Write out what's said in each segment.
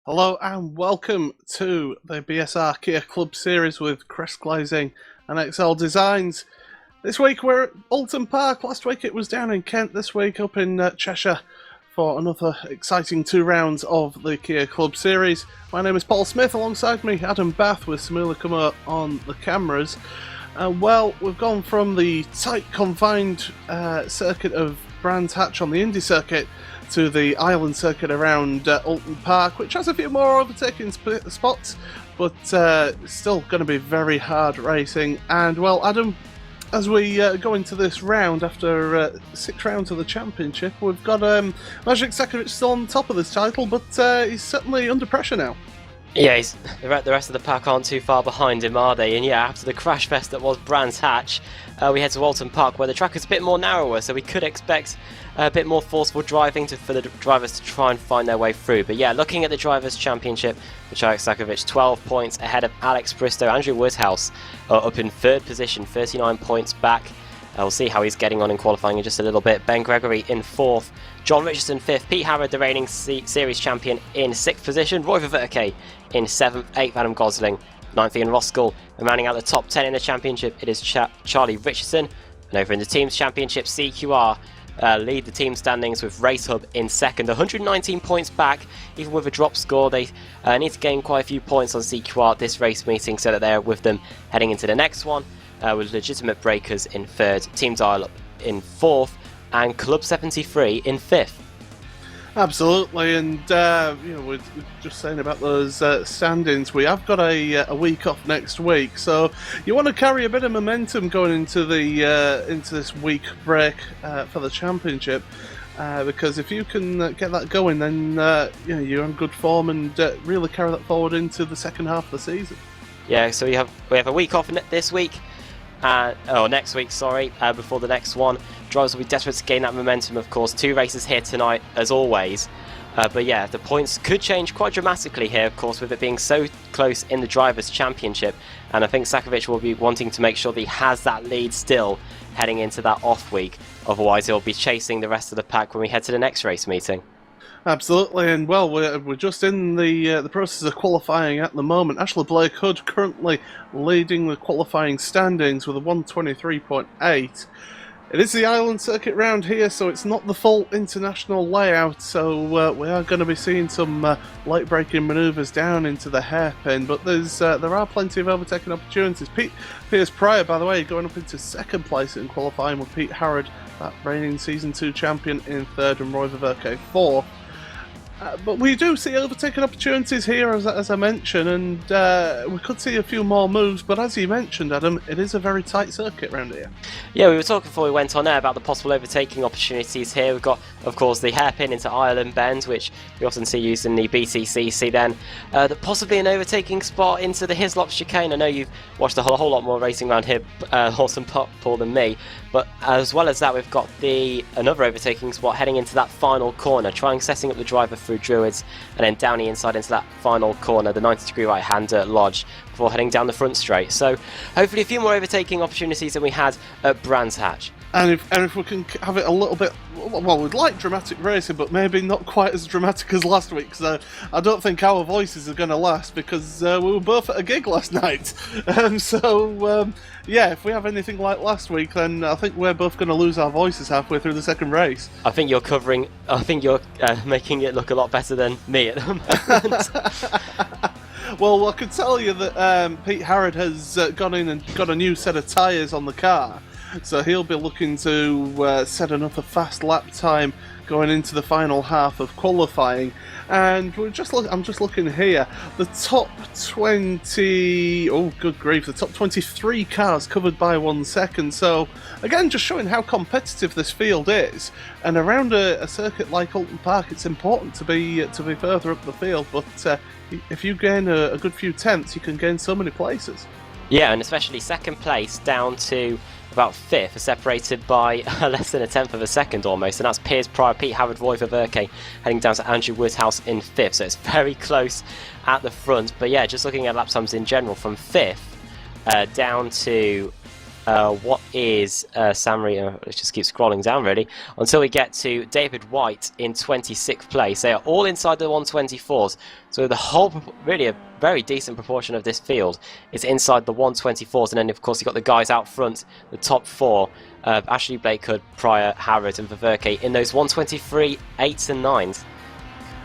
Hello and welcome to the BSR Club Series with Crest Glazing and XL Designs. This week we're at Oulton Park. Last week it was down in Kent. This week up in Cheshire for another exciting 2 rounds of the Kia Club Series. My name is Paul Smith. Alongside me, Adam Bath with Samuli Kumo on the cameras. Well, we've gone from the tight, confined circuit of Brands Hatch on the Indy circuit to the island circuit around Oulton Park, which has a few more overtaking spots, but still going to be very hard racing. And well, Adam, as we go into this round, after 6 rounds of the championship, we've got Magic Sekovic still on top of this title, but he's certainly under pressure now. Yeah, the rest of the pack aren't too far behind him, are they? And yeah, after the crash fest that was Brands Hatch, we head to Oulton Park, where the track is a bit more narrower, so we could expect a bit more forceful driving for the drivers to try and find their way through. But yeah, looking at the Drivers' Championship, Magic Sekovic 12 points ahead of Alex Bristow. Andrew Woodhouse up in 3rd position, 39 points back. We'll see how he's getting on in qualifying in just a little bit. Ben Gregory in 4th, John Richardson 5th, Pete Harrod, the reigning series champion, in 6th position, Roy Ververke in 7th, 8th Adam Gosling, 9th Ian Roskell, and rounding out the top 10 in the championship it is Charlie Richardson. And over in the teams championship, CQR lead the team standings with Race Hub in 2nd, 119 points back. Even with a drop score, they need to gain quite a few points on CQR this race meeting so that they're with them heading into the next one, with Legitimate Breakers in 3rd, Team Dial Up in 4th, and Club 73 in 5th. Absolutely, and we're just saying about those standings. We have got a week off next week, so you want to carry a bit of momentum going into the into this week break for the championship, because if you can get that going, then you're in good form and really carry that forward into the second half of the season. Yeah, so we have a week off this week. Next week, sorry, before the next one. Drivers will be desperate to gain that momentum, of course. 2 races here tonight, as always. But yeah, the points could change quite dramatically here, of course, with it being so close in the Drivers' Championship. And I think Sekovic will be wanting to make sure that he has that lead still heading into that off week. Otherwise, he'll be chasing the rest of the pack when we head to the next race meeting. Absolutely, and well, we're just in the process of qualifying at the moment. Ashley Blake Hood currently leading the qualifying standings with a 123.8. It is the island circuit round here, so it's not the full international layout, so we are going to be seeing some late-braking manoeuvres down into the hairpin, but there are plenty of overtaking opportunities. Piers Pryor, by the way, going up into 2nd place in qualifying with Pete Harrod, that reigning Season 2 champion, in 3rd, and Roy Ververke 4th. But we do see overtaking opportunities here, as I mentioned, and we could see a few more moves, but as you mentioned, Adam, it is a very tight circuit around here. Yeah, we were talking before we went on air about the possible overtaking opportunities here. We've got, of course, the hairpin into Ireland Bend, which we often see used in the BTCC then. Possibly an overtaking spot into the Hislop chicane. I know you've watched a whole lot more racing around here, Oulton Park, Paul, than me, but as well as that, we've got another overtaking spot heading into that final corner, setting up the driver through Druids, and then down the inside into that final corner, the 90-degree right-hander Lodge, before heading down the front straight. So hopefully a few more overtaking opportunities than we had at Brands Hatch. And if we can have it a little bit, well, we'd like dramatic racing, but maybe not quite as dramatic as last week, because I don't think our voices are going to last, because we were both at a gig last night. Yeah, if we have anything like last week, then I think we're both going to lose our voices halfway through the second race. I think you're making it look a lot better than me at the moment. Well, I can tell you that Pete Harrod has gone in and got a new set of tyres on the car. So he'll be looking to set another fast lap time going into the final half of qualifying. And I'm just looking here. The top 20, oh good grief, the top 23 cars covered by 1 second. So again, just showing how competitive this field is. And around a circuit like Oulton Park, it's important to be further up the field. But if you gain a good few tenths, you can gain so many places. Yeah, and especially 2nd place down to about 5th are separated by less than a tenth of a second almost, and that's Piers Pryor, Pete Harrod, Roy Ververke heading down to Andrew Woodhouse in 5th, so it's very close at the front. But yeah, just looking at lap times in general, from 5th down to what is Samri, let's just keep scrolling down really, until we get to David White in 26th place. They are all inside the 124s, so the whole, really a very decent proportion of this field is inside the 124s, and then of course you've got the guys out front, the top four, Ashley Blakehood, Pryor, Harrod and Ververke in those 123 8s and 9s.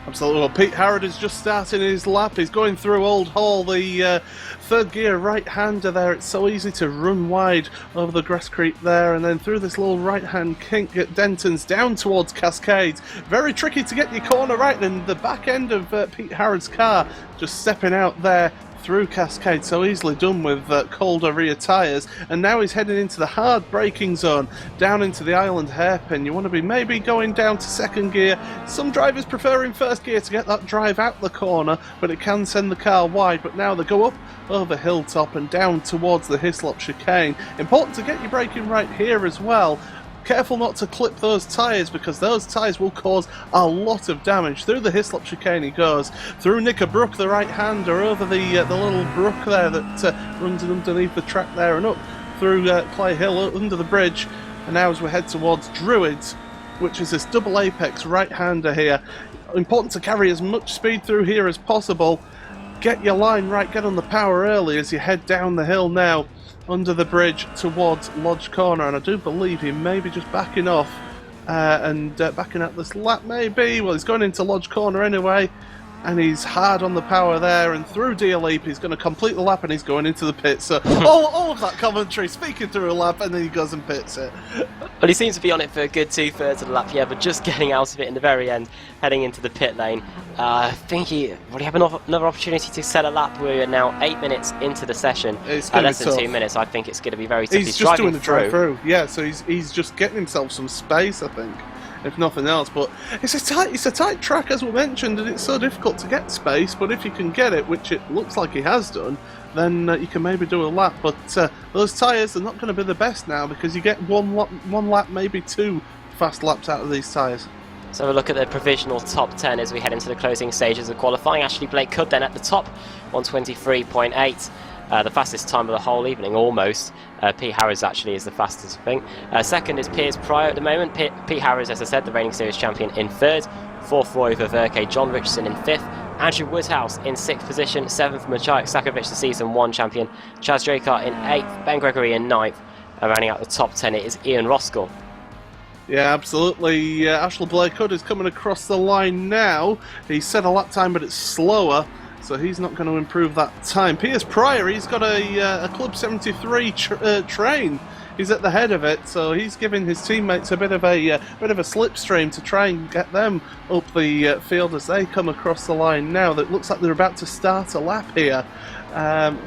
Absolutely. Well, Pete Harrod is just starting his lap. He's going through Old Hall, the third gear right-hander there. It's so easy to run wide over the grass creek there, and then through this little right-hand kink at Denton's down towards Cascades. Very tricky to get your corner right, and the back end of Pete Harrod's car just stepping out there through Cascade, so easily done with colder rear tyres, and now he's heading into the hard braking zone, down into the island hairpin. You want to be maybe going down to second gear. Some drivers prefer in first gear to get that drive out the corner, but it can send the car wide. But now they go up over Hilltop and down towards the Hislop chicane. Important to get your braking right here as well. Careful not to clip those tyres, because those tyres will cause a lot of damage. Through the Hislop chicane he goes, through Knickerbrook, the right-hander, over the little brook there that runs underneath the track there, and up through Clay Hill, under the bridge. And now as we head towards Druids, which is this double apex right-hander here, important to carry as much speed through here as possible. Get your line right, get on the power early as you head down the hill now, under the bridge towards Lodge Corner, and I do believe he may be just backing off and backing out this lap maybe. Well, he's going into Lodge Corner anyway, and he's hard on the power there, and through Deer Leap he's going to complete the lap, and he's going into the pit. So all of that commentary, speaking through a lap, and then he goes and pits it. Well, he seems to be on it for a good 2/3 of the lap, yeah, but just getting out of it in the very end, heading into the pit lane. I think will he have another opportunity to set a lap? We're now 8 minutes into the session. It's less than tough. 2 minutes. I think it's going to be very tough. He's just doing the drive through. Yeah, so he's just getting himself some space, I think, if nothing else. But it's a tight track, as we mentioned, and it's so difficult to get space. But if you can get it, which it looks like he has done, then you can maybe do a lap. But those tyres are not going to be the best now, because you get one lap, maybe two fast laps out of these tyres. So we'll look at the provisional top 10 as we head into the closing stages of qualifying. Ashley Blakehood then at the top, 123.8. The fastest time of the whole evening, almost. Pete Harris actually is the fastest, I think. Second is Piers Pryor at the moment. Pete Harris, as I said, the reigning series champion, in third. Fourth, Roy Ververke. John Richardson in fifth. Andrew Woodhouse in sixth position. Seventh, Maciej Sakovic, the season one champion. Chaz Dracar in eighth. Ben Gregory in ninth. Rounding out the top 10, it is Ian Roskell. Yeah, absolutely. Ashley Blakehood is coming across the line now. He set a lap time, but it's slower, so he's not going to improve that time. Piers Pryor, he's got a Club 73 train. He's at the head of it, so he's giving his teammates a bit of a slipstream to try and get them up the field as they come across the line now. That looks like they're about to start a lap here.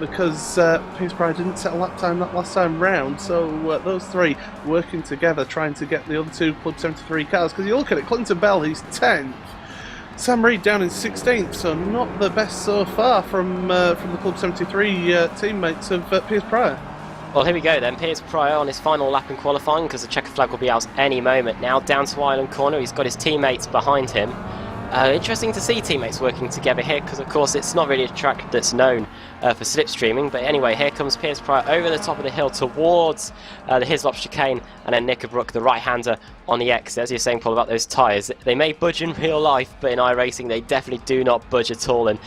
Because Piers Pryor didn't set a lap time that last time round, so those three working together trying to get the other two Club 73 cars. Because you look at it, Clinton Bell, he's 10th, Sam Reed down in 16th, so not the best so far from the Club 73 teammates of Piers Pryor. Well, here we go then. Piers Pryor on his final lap in qualifying, because the checker flag will be out any moment now. Down to Island Corner, he's got his teammates behind him. Interesting to see teammates working together here, because of course it's not really a track that's known for slipstreaming. But anyway, here comes Piers Pryor over the top of the hill towards the Hislop chicane, and then Knickerbrook, the right-hander, on the exit. As you're saying, Paul, about those tyres, they may budge in real life, but in iRacing they definitely do not budge at all. And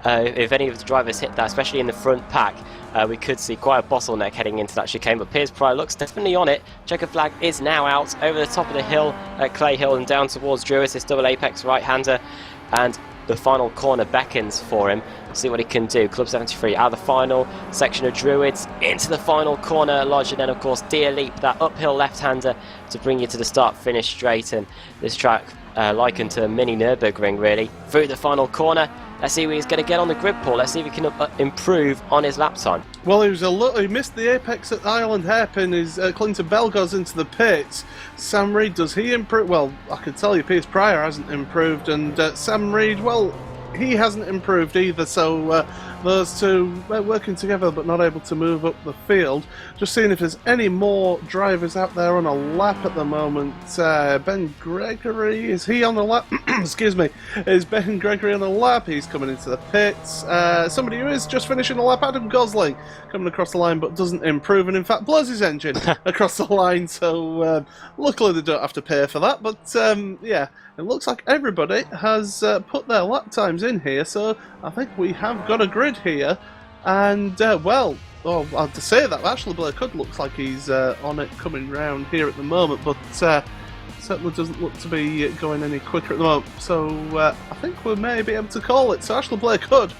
if any of the drivers hit that, especially in the front pack, we could see quite a bottleneck heading into that chicane. But Piers Pryor looks definitely on it. Checker flag is now out over the top of the hill at Clay Hill and down towards Druids, this double apex right-hander, and the final corner beckons for him. See what he can do. Club 73 out of the final section of Druids into the final corner Lodge, and then of course Deer Leap, that uphill left-hander to bring you to the start-finish straight. And this track likened to a mini Nürburgring really. Through the final corner, let's see where he's going to get on the grid, Paul. Let's see if he can improve on his lap time. Well, he missed the apex at Island Hairpin. Clinton Bell goes into the pits. Sam Reed, does he improve? Well, I can tell you Piers Pryor hasn't improved, and Sam Reed, well, he hasn't improved either, so those two working together but not able to move up the field. Just seeing if there's any more drivers out there on a lap at the moment. Ben Gregory, is he on the lap? Excuse me. Is Ben Gregory on the lap? He's coming into the pits. Somebody who is just finishing the lap, Adam Gosling, coming across the line but doesn't improve and in fact blows his engine across the line. So luckily they don't have to pay for that. But yeah, it looks like everybody has put their lap times in here. So I think we have got a grid here, and well, I have to say that actually Blake Hood looks like he's on it coming round here at the moment, but certainly doesn't look to be going any quicker at the moment. So I think we may be able to call it. So Ashley Blake Hood,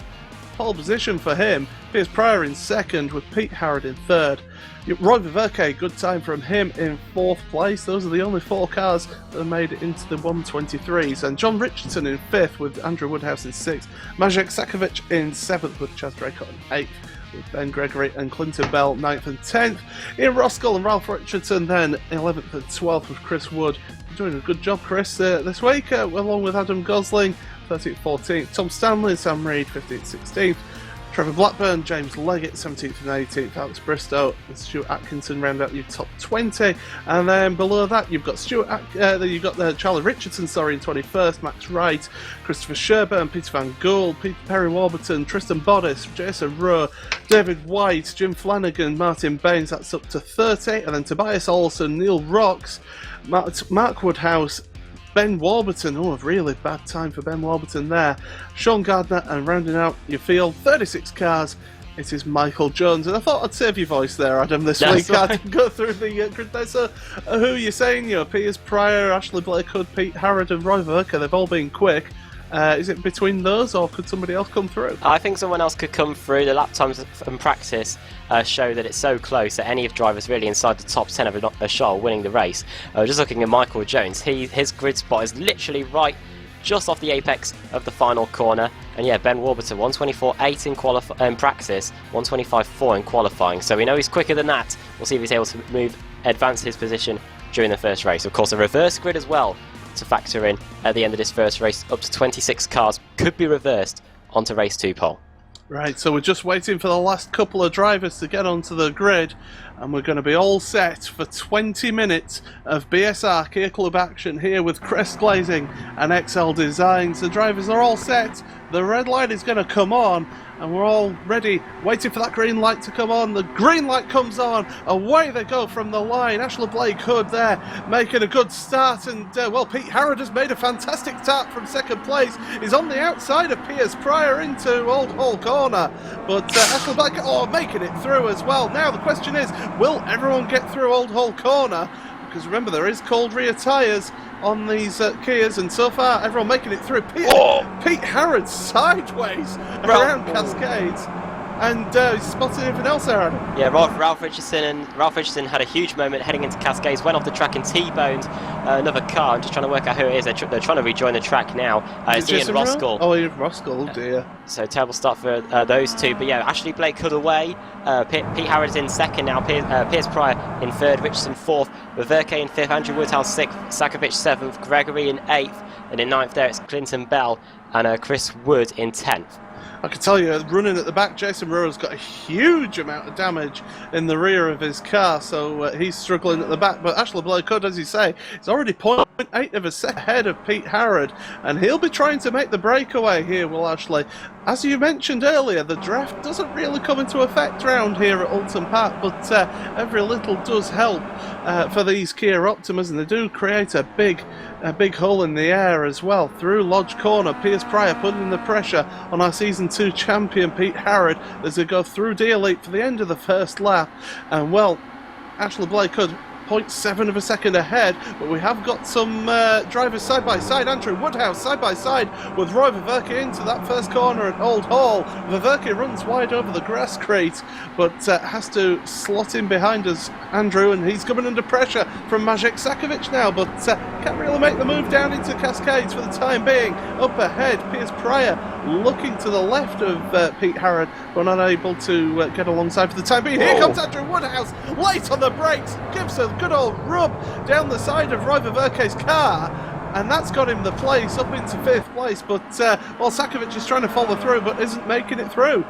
pole position for him. Piers Pryor in second with Pete Harrod in third. Roy Viverke, good time from him in fourth place. Those are the only 4 cars that have made it into the 123s. And John Richardson in fifth with Andrew Woodhouse in sixth. Maciej Sakovic in seventh with Chaz Draycott in eighth, with Ben Gregory and Clinton Bell 9th and 10th. Ian Roskell and Ralph Richardson then 11th and 12th with Chris Wood. Doing a good job, Chris, this week, along with Adam Gosling 13th, 14th. Tom Stanley and Sam Reed 15th, 16th. Trevor Blackburn, James Leggett 17th and 18th, Alex Bristow and Stuart Atkinson round out your top 20, and then below that you've got Charlie Richardson, in 21st, Max Wright, Christopher Sherburn, Peter Van Gool, Peter Perry Warburton, Tristan Boddice, Jason Rowe, David White, Jim Flanagan, Martin Baines, that's up to 30, and then Tobias Olsen, Neil Rocks, Mark Woodhouse, Ben Warburton, a really bad time for Ben Warburton there. Sean Gardner, and rounding out your field, 36 cars, it is Michael Jones. And I thought I'd save your voice there, Adam, this week. I didn't go through the grid there. So, who are you saying? Piers Pryor, Ashley Blake Hood, Pete Harrod, and Roy Verker, they've all been quick. Is it between those, or could somebody else come through? I think someone else could come through. The lap times and practice show that it's so close that any of the drivers really inside the top 10 of a show winning the race. Just looking at Michael Jones, his grid spot is literally right just off the apex of the final corner. And yeah, Ben Warburton 124.8 in practice, 125.4 in qualifying. So we know he's quicker than that. We'll see if he's able to advance his position during the first race. Of course, a reverse grid as well to factor in at the end of this first race. Up to 26 cars could be reversed onto race 2 pole. Right, so we're just waiting for the last couple of drivers to get onto the grid, and we're going to be all set for 20 minutes of BSR Kia Club action here with Crest Glazing and XL Designs. The drivers are all set, the red light is going to come on, and we're all ready, waiting for that green light to come on. The green light comes on, away they go from the line. Ashley Blake Hood there making a good start, and well, Pete Harrod has made a fantastic start from second place. He's on the outside of Piers Pryor into Old Hall Corner, but Ashley Blake making it through as well. Now the question is, will everyone get through Old Hall Corner? Because remember, there is cold rear tyres on these Kias, and so far everyone making it through. Pete Harrod sideways around Cascades, and he's spotted anything else there, Adam? Yeah, Ralph Richardson had a huge moment heading into Cascades, went off the track and T-boned another car. I'm just trying to work out who it is. They're trying to rejoin the track now. It's Ian Roskell. Oh, Ian Roskell, oh dear. So terrible start for those two. But yeah, Ashley Blake Hood away. Pete Harrod's in second now. Piers Pryor in third. Richardson fourth. Viverke in fifth. Andrew Woodhouse sixth. Sakovic seventh. Gregory in eighth. And in ninth there it's Clinton Bell and Chris Wood in 10th. I can tell you, running at the back, Jason Rowe's got a huge amount of damage in the rear of his car, so he's struggling at the back. But Ashley Blake Hood, as you say, is already 0.8 of a set ahead of Pete Harrod, and he'll be trying to make the breakaway here, will Ashley. As you mentioned earlier, the draft doesn't really come into effect around here at Oulton Park, but every little does help for these Kia Optimas, and they do create a big hole in the air as well. Through Lodge Corner, Piers Pryor putting the pressure on our Season 2 champion Pete Harrod as they go through D-Elite for the end of the first lap. And well, Ashley Blake Hood 0.7 of a second ahead, but we have got some drivers side by side. Andrew Woodhouse side by side with Roy Viverke into that first corner at Old Hall. Viverke runs wide over the grass crate, but has to slot in behind us, Andrew, and he's coming under pressure from Maciej Sakovic now, but can't really make the move down into Cascades for the time being. Up ahead, Piers Pryor looking to the left of Pete Harrod, but not able to get alongside for the time being. Here comes Andrew Woodhouse, late on the brakes, gives a good old rub down the side of Roy Viverke's car, and that's got him the place up into 5th place. But well, Sakovic is trying to follow through, but isn't making it through.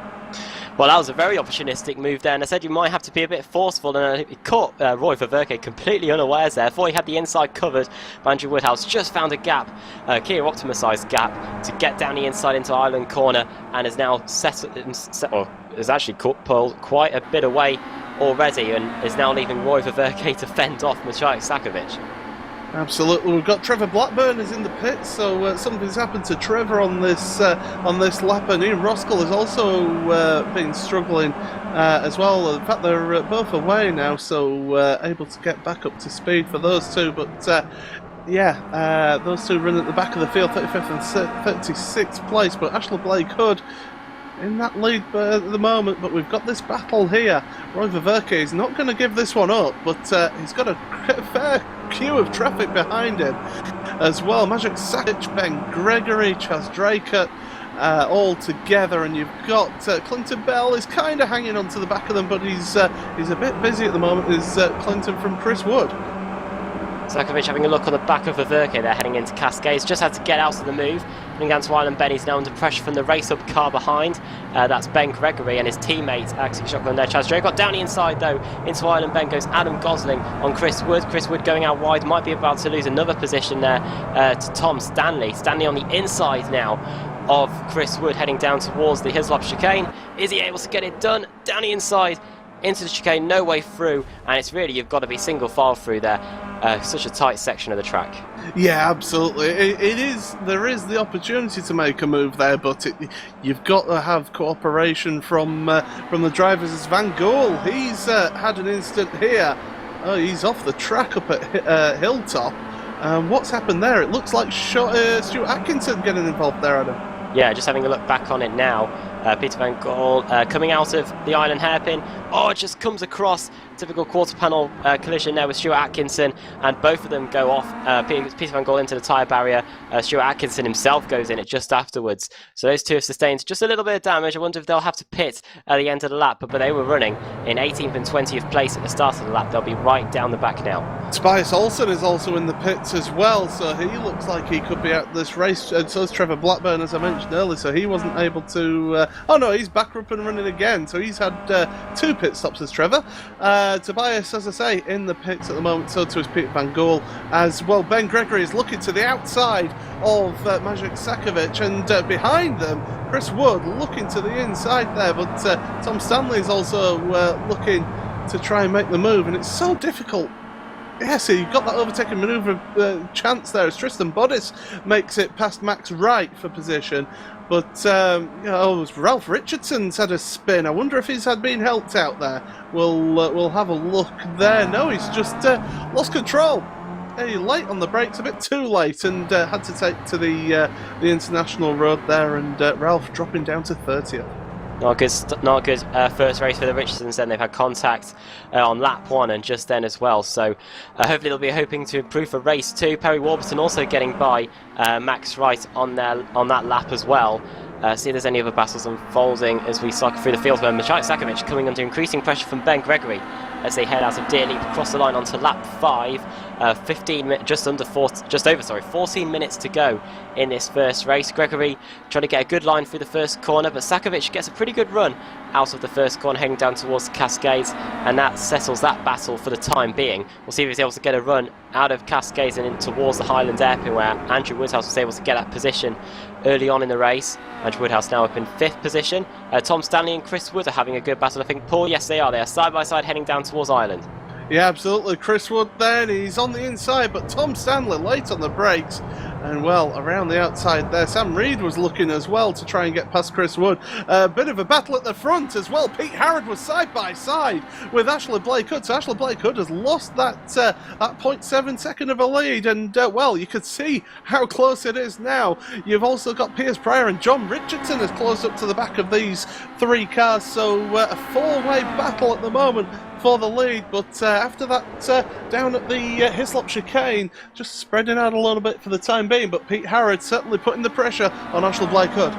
Well, that was a very opportunistic move there, and I said you might have to be a bit forceful, and it caught Roy Ververke completely unawares there. Thought he had the inside covered, but Andrew Woodhouse just found a gap, Kia Optima-sized gap, to get down the inside into Island Corner, and has now has actually pulled quite a bit away already, and is now leaving Roy Ververke to fend off Maciej Sakovic. Absolutely, we've got Trevor Blackburn is in the pit, so something's happened to Trevor on this lap, and Ian Roskell has also been struggling as well. In fact, they're both away now, so able to get back up to speed for those two. But those two run at the back of the field, 35th and 36th place. But Ashley Blake Hood in that lead at the moment, but we've got this battle here. Roy Ververke is not going to give this one up, but he's got a fair queue of traffic behind him as well. Maciej Sakic, Ben Gregory, Chaz Draker, all together, and you've got Clinton Bell is kind of hanging on to the back of them, but he's a bit busy at the moment. Is Clinton from Chris Wood. Sakovic having a look on the back of Ververke there, heading into Cascades. Just had to get out of the move. Coming down to Island Ben, he's now under pressure from the race-up car behind. That's Ben Gregory and his teammate, actually shotgun there, Chaz Drake. Got down the inside though, into Island Ben goes Adam Gosling on Chris Wood. Chris Wood going out wide, might be about to lose another position there to Tom Stanley. Stanley on the inside now of Chris Wood, heading down towards the Hislop chicane. Is he able to get it done? Down the inside, into the chicane, no way through, and it's really, you've got to be single file through there. Such a tight section of the track. Yeah, absolutely. It is. There is the opportunity to make a move there, but you've got to have cooperation from the drivers. As Van Gool, he's had an instant here. Oh, he's off the track up at Hilltop. What's happened there? It looks like Stuart Atkinson getting involved there, Adam. Yeah, just having a look back on it now. Peter Van Gool coming out of the island hairpin. Oh, it just comes across. Typical quarter panel collision there with Stuart Atkinson, and both of them go off. Peter Van Gool into the tyre barrier. Stuart Atkinson himself goes in it just afterwards. So those two have sustained just a little bit of damage. I wonder if they'll have to pit at the end of the lap, but they were running in 18th and 20th place at the start of the lap. They'll be right down the back now. Tobias Olsen is also in the pits as well, so he looks like he could be out this race. And so is Trevor Blackburn, as I mentioned earlier, so he wasn't able to... oh no, he's back up and running again, so he's had 2 pit stops as Trevor. Tobias, as I say, in the pits at the moment, so too is Peter Van Gool as well. Ben Gregory is looking to the outside of Maciej Sakovic, and behind them, Chris Wood looking to the inside there, but Tom Stanley is also looking to try and make the move, and it's so difficult. Yeah, so you've got that overtaking manoeuvre chance there as Tristan Bodis makes it past Max Wright for position. But, Ralph Richardson's had a spin. I wonder if he's been helped out there. We'll have a look there. No, he's just lost control. Hey, late on the brakes, a bit too late, and had to take to the international road there, and Ralph dropping down to 30th. Not good first race for the Richardsons. Then they've had contact on lap 1 and just then as well. So hopefully they'll be hoping to improve for race 2. Perry Warburton also getting by Max Wright on that lap as well. See if there's any other battles unfolding as we cycle through the field. Where Maciej Sakovic coming under increasing pressure from Ben Gregory as they head out of Deer Leap across the line onto lap 5. 14 minutes to go in this first race. Gregory trying to get a good line through the first corner, but Sakovic gets a pretty good run out of the first corner, heading down towards the Cascades, and that settles that battle for the time being. We'll see if he's able to get a run out of Cascades and in towards the Highland Airpin, where Andrew Woodhouse was able to get that position early on in the race. Andrew Woodhouse now up in 5th position. Tom Stanley and Chris Wood are having a good battle, I think. Paul, yes they are. They are side by side heading down towards Ireland. Yeah, absolutely. Chris Wood then, he's on the inside, but Tom Stanley late on the brakes. And, well, around the outside there, Sam Reed was looking as well to try and get past Chris Wood. A bit of a battle at the front as well. Pete Harrod was side by side with Ashley Blake Hood. So Ashley Blake Hood has lost that 0.7 second of a lead. And, well, you could see how close it is now. You've also got Piers Pryor and John Richardson as close up to the back of these 3 cars. So a 4-way battle at the moment for the lead, but after that down at the Hislop chicane, just spreading out a little bit for the time being, but Pete Harrod certainly putting the pressure on Ashley Blake Hood.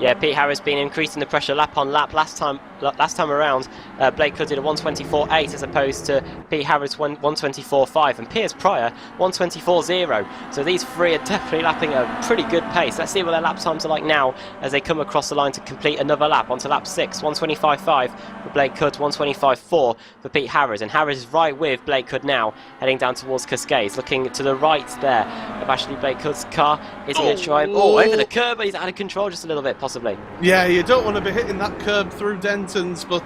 Yeah, Pete Harrod's been increasing the pressure lap on lap. Last time last time around, Blake Hood did a 1:24.8 as opposed to Pete Harrod's 1:24.5 and Piers Pryor 1:24.0. So these three are definitely lapping a pretty good pace. Let's see what their lap times are like now as they come across the line to complete another lap onto lap 6. 1:25.5 for Blake Hood, 1:25.4 for Pete Harrod, and Harrod is right with Blake Hood now, heading down towards Cascades. Looking to the right there of actually Blake Hood's car. Is he going to try him? Oh, over the curb, but he's out of control just a little bit, possibly. Yeah, you don't want to be hitting that curb through Denton's, but,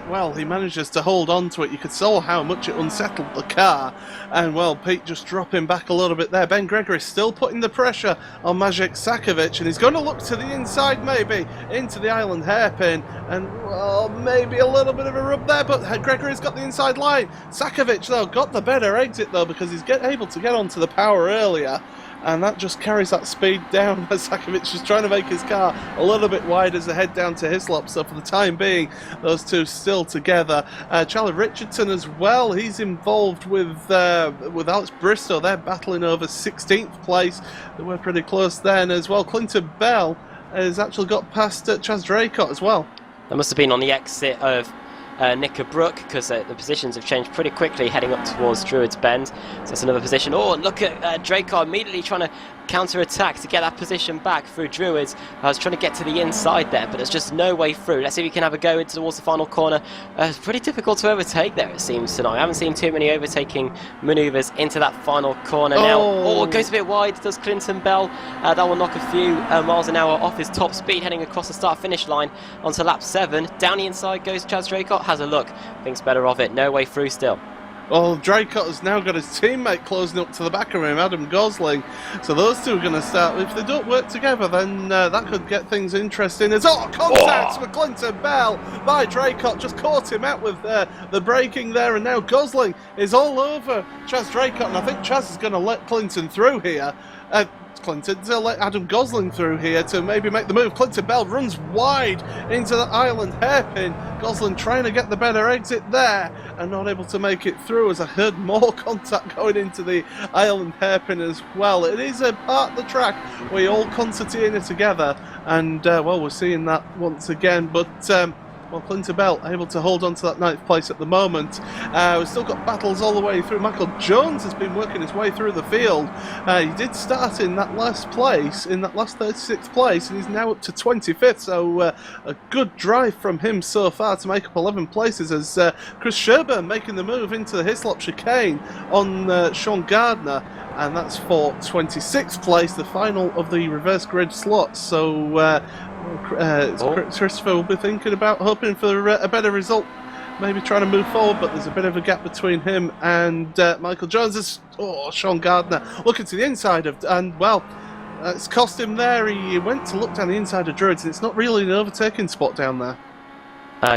well, he manages to hold on to it. You could saw how much it unsettled the car, and, well, Pete just dropping back a little bit there. Ben Gregory still putting the pressure on Maciej Sakovic, and he's going to look to the inside, maybe, into the island hairpin, and, well, maybe a little bit of a rub there, but Gregory's got the inside line. Sakovic, though, got the better exit, though, because he's able to get onto the power earlier, and that just carries that speed down as Sakovic is trying to make his car a little bit wide as they head down to Hislop. So for the time being, those two still together. Charlie Richardson as well, he's involved with Alex Bristow. They're battling over 16th place. They were pretty close then as well. Clinton Bell has actually got past Chaz Draycott as well. That must have been on the exit of Knickerbrook, because the positions have changed pretty quickly heading up towards Druids Bend. So that's another position. Oh, look at Draycott immediately trying to counter-attack to get that position back through Druids. I was trying to get to the inside there, but there's just no way through. Let's see if we can have a go into towards the final corner. It's pretty difficult to overtake there, it seems, tonight. I haven't seen too many overtaking manoeuvres into that final corner now. Oh, it goes a bit wide, does Clinton Bell. That will knock a few miles an hour off his top speed, heading across the start-finish line onto lap 7. Down the inside goes Chaz Draycott, has a look, thinks better of it. No way through still. Well, Draycott has now got his teammate closing up to the back of him, Adam Gosling. So those two are going to start. If they don't work together, then that could get things interesting. As contact with Clinton Bell by Draycott, just caught him out with the braking there, and now Gosling is all over Chaz Draycott, and I think Chaz is going to let Clinton through here. Clinton to let Adam Gosling through here to maybe make the move. Clinton Bell runs wide into the island hairpin. Gosling trying to get the better exit there and not able to make it through, as I heard more contact going into the island hairpin as well. It is a part of the track where you all concertina together, and well, we're seeing that once again, but well, Clinton Bell able to hold on to that 9th place at the moment. We've still got battles all the way through. Michael Jones has been working his way through the field. He did start in that last place, in that last 36th place, and he's now up to 25th. So a good drive from him so far to make up 11 places, as Chris Sherburn making the move into the Hislop chicane on Sean Gardner. And that's for 26th place, the final of the reverse grid slots. So Christopher will be thinking about hoping for a better result, maybe trying to move forward, but there's a bit of a gap between him and Michael Jones. Sean Gardner looking to the inside of, and well, it's cost him there. He went to look down the inside of Druids, and it's not really an overtaking spot down there.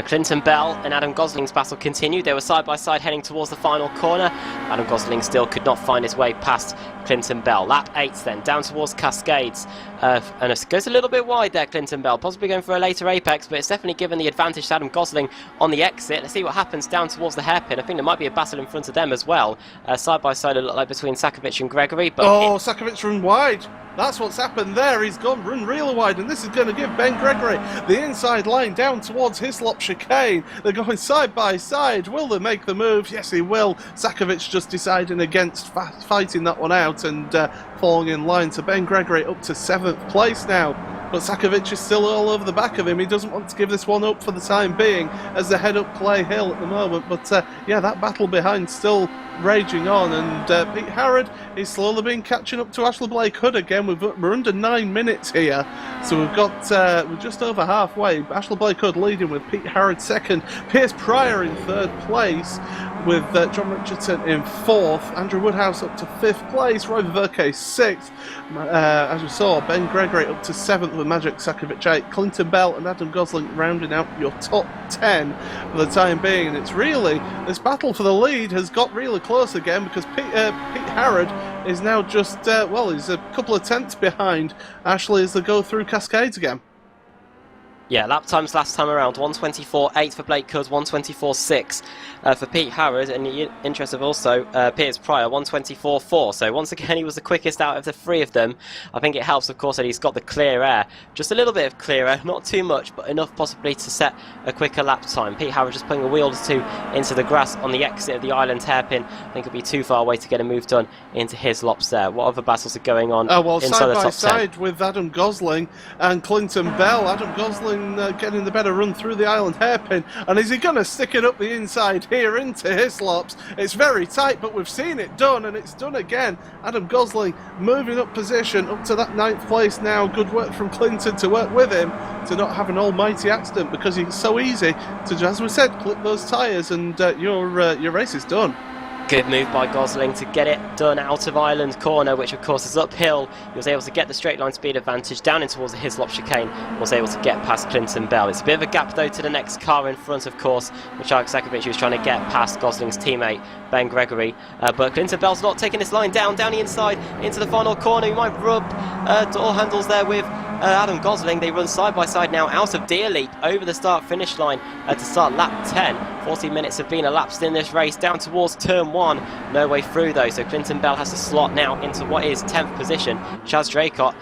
Clinton Bell and Adam Gosling's battle continued. They were side by side heading towards the final corner. Adam Gosling still could not find his way past Clinton Bell. Lap 8 then, down towards Cascades. And it goes a little bit wide there, Clinton Bell. Possibly going for a later apex, but it's definitely given the advantage to Adam Gosling on the exit. Let's see what happens down towards the hairpin. I think there might be a battle in front of them as well. Side by side, it looked like between Sakovic and Gregory. But Sakovic run wide. That's what's happened there. He's run really wide, and this is going to give Ben Gregory the inside line down towards Hislop chicane. They're going side by side. Will they make the move? Yes, he will. Sakovic just deciding against fighting that one out and falling in line. So Ben Gregory up to 7th place now. But Sakovic is still all over the back of him. He doesn't want to give this one up for the time being as they head up Clay Hill at the moment. But yeah, that battle behind still raging on, and Pete Harrod is slowly been catching up to Ashley Blake Hood again. We're under 9 minutes here, so we're just over halfway. Ashley Blake Hood leading with Pete Harrod 2nd, Piers Pryor in 3rd place, with John Richardson in 4th, Andrew Woodhouse up to 5th place, Roy Verke 6th, as we saw, Ben Gregory up to 7th with Maciej Sakovic 8, Clinton Bell and Adam Gosling rounding out your top 10 for the time being. And it's really, this battle for the lead has got really close again, because Pete Harrod is now just, well, he's a couple of tenths behind Ashley as they go through Cascades again. Yeah, lap times last time around, 1:24.8 for Blake Hood, 1:24.6 for Pete Harrod, and in the interest of also Piers Pryor, 1:24.4. So once again, he was the quickest out of the three of them. I think it helps, of course, that he's got the clear air. Just a little bit of clear air, not too much, but enough possibly to set a quicker lap time. Pete Harrod just putting a wheel or two into the grass on the exit of the island hairpin. I think it'll be too far away to get a move done into his lops there. What other battles are going on well, inside side the by top 10? side with Adam Gosling and Clinton Bell. Adam Gosling getting the better run through the island hairpin, and is he going to stick it up the inside here into Hislops? It's very tight, but we've seen it done, and it's done again. Adam Gosling moving up position up to that 9th place now. Good work from Clinton to work with him to not have an almighty accident, because it's so easy to, as we said, clip those tyres and your race is done. Good move by Gosling to get it done out of Island Corner, which of course is uphill. He was able to get the straight line speed advantage down in towards the Hislop chicane, was able to get past Clinton Bell. It's a bit of a gap though to the next car in front, of course, which Alex Sakovic was trying to get past Gosling's teammate Ben Gregory, but Clinton Bell's not taking this line down the inside into the final corner. He might rub door handles there with Adam Gosling. They run side by side now out of Deer Leap over the start finish line to start lap 10. 40 minutes have been elapsed in this race, down towards turn 1. No way through though, so Clinton Bell has to slot now into what is 10th position. Chaz Draycott,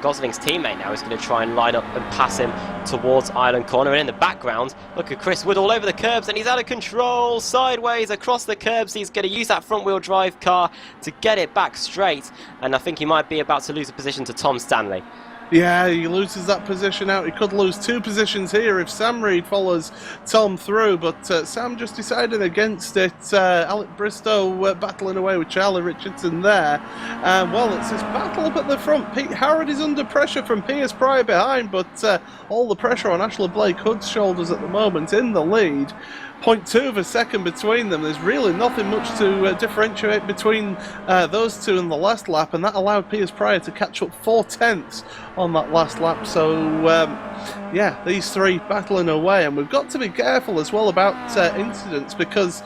Gosling's teammate, now is going to try and line up and pass him towards Island Corner. And in the background, look at Chris Wood all over the curbs, and he's out of control, sideways across the curbs. He's going to use that front wheel drive car to get it back straight, and I think he might be about to lose a position to Tom Stanley. Yeah, he loses that position out. He could lose 2 positions here if Sam Reed follows Tom through, but Sam just decided against it. Alec Bristow battling away with Charlie Richardson there. Well, it's this battle up at the front. Pete Harrod is under pressure from Piers Pryor behind, but all the pressure on Ashler Blake Hood's shoulders at the moment in the lead. 0.2 of a second between them. There's really nothing much to differentiate between those two in the last lap, and that allowed Piers Pryor to catch up 4/10 on that last lap. So yeah, these three battling away, and we've got to be careful as well about incidents, because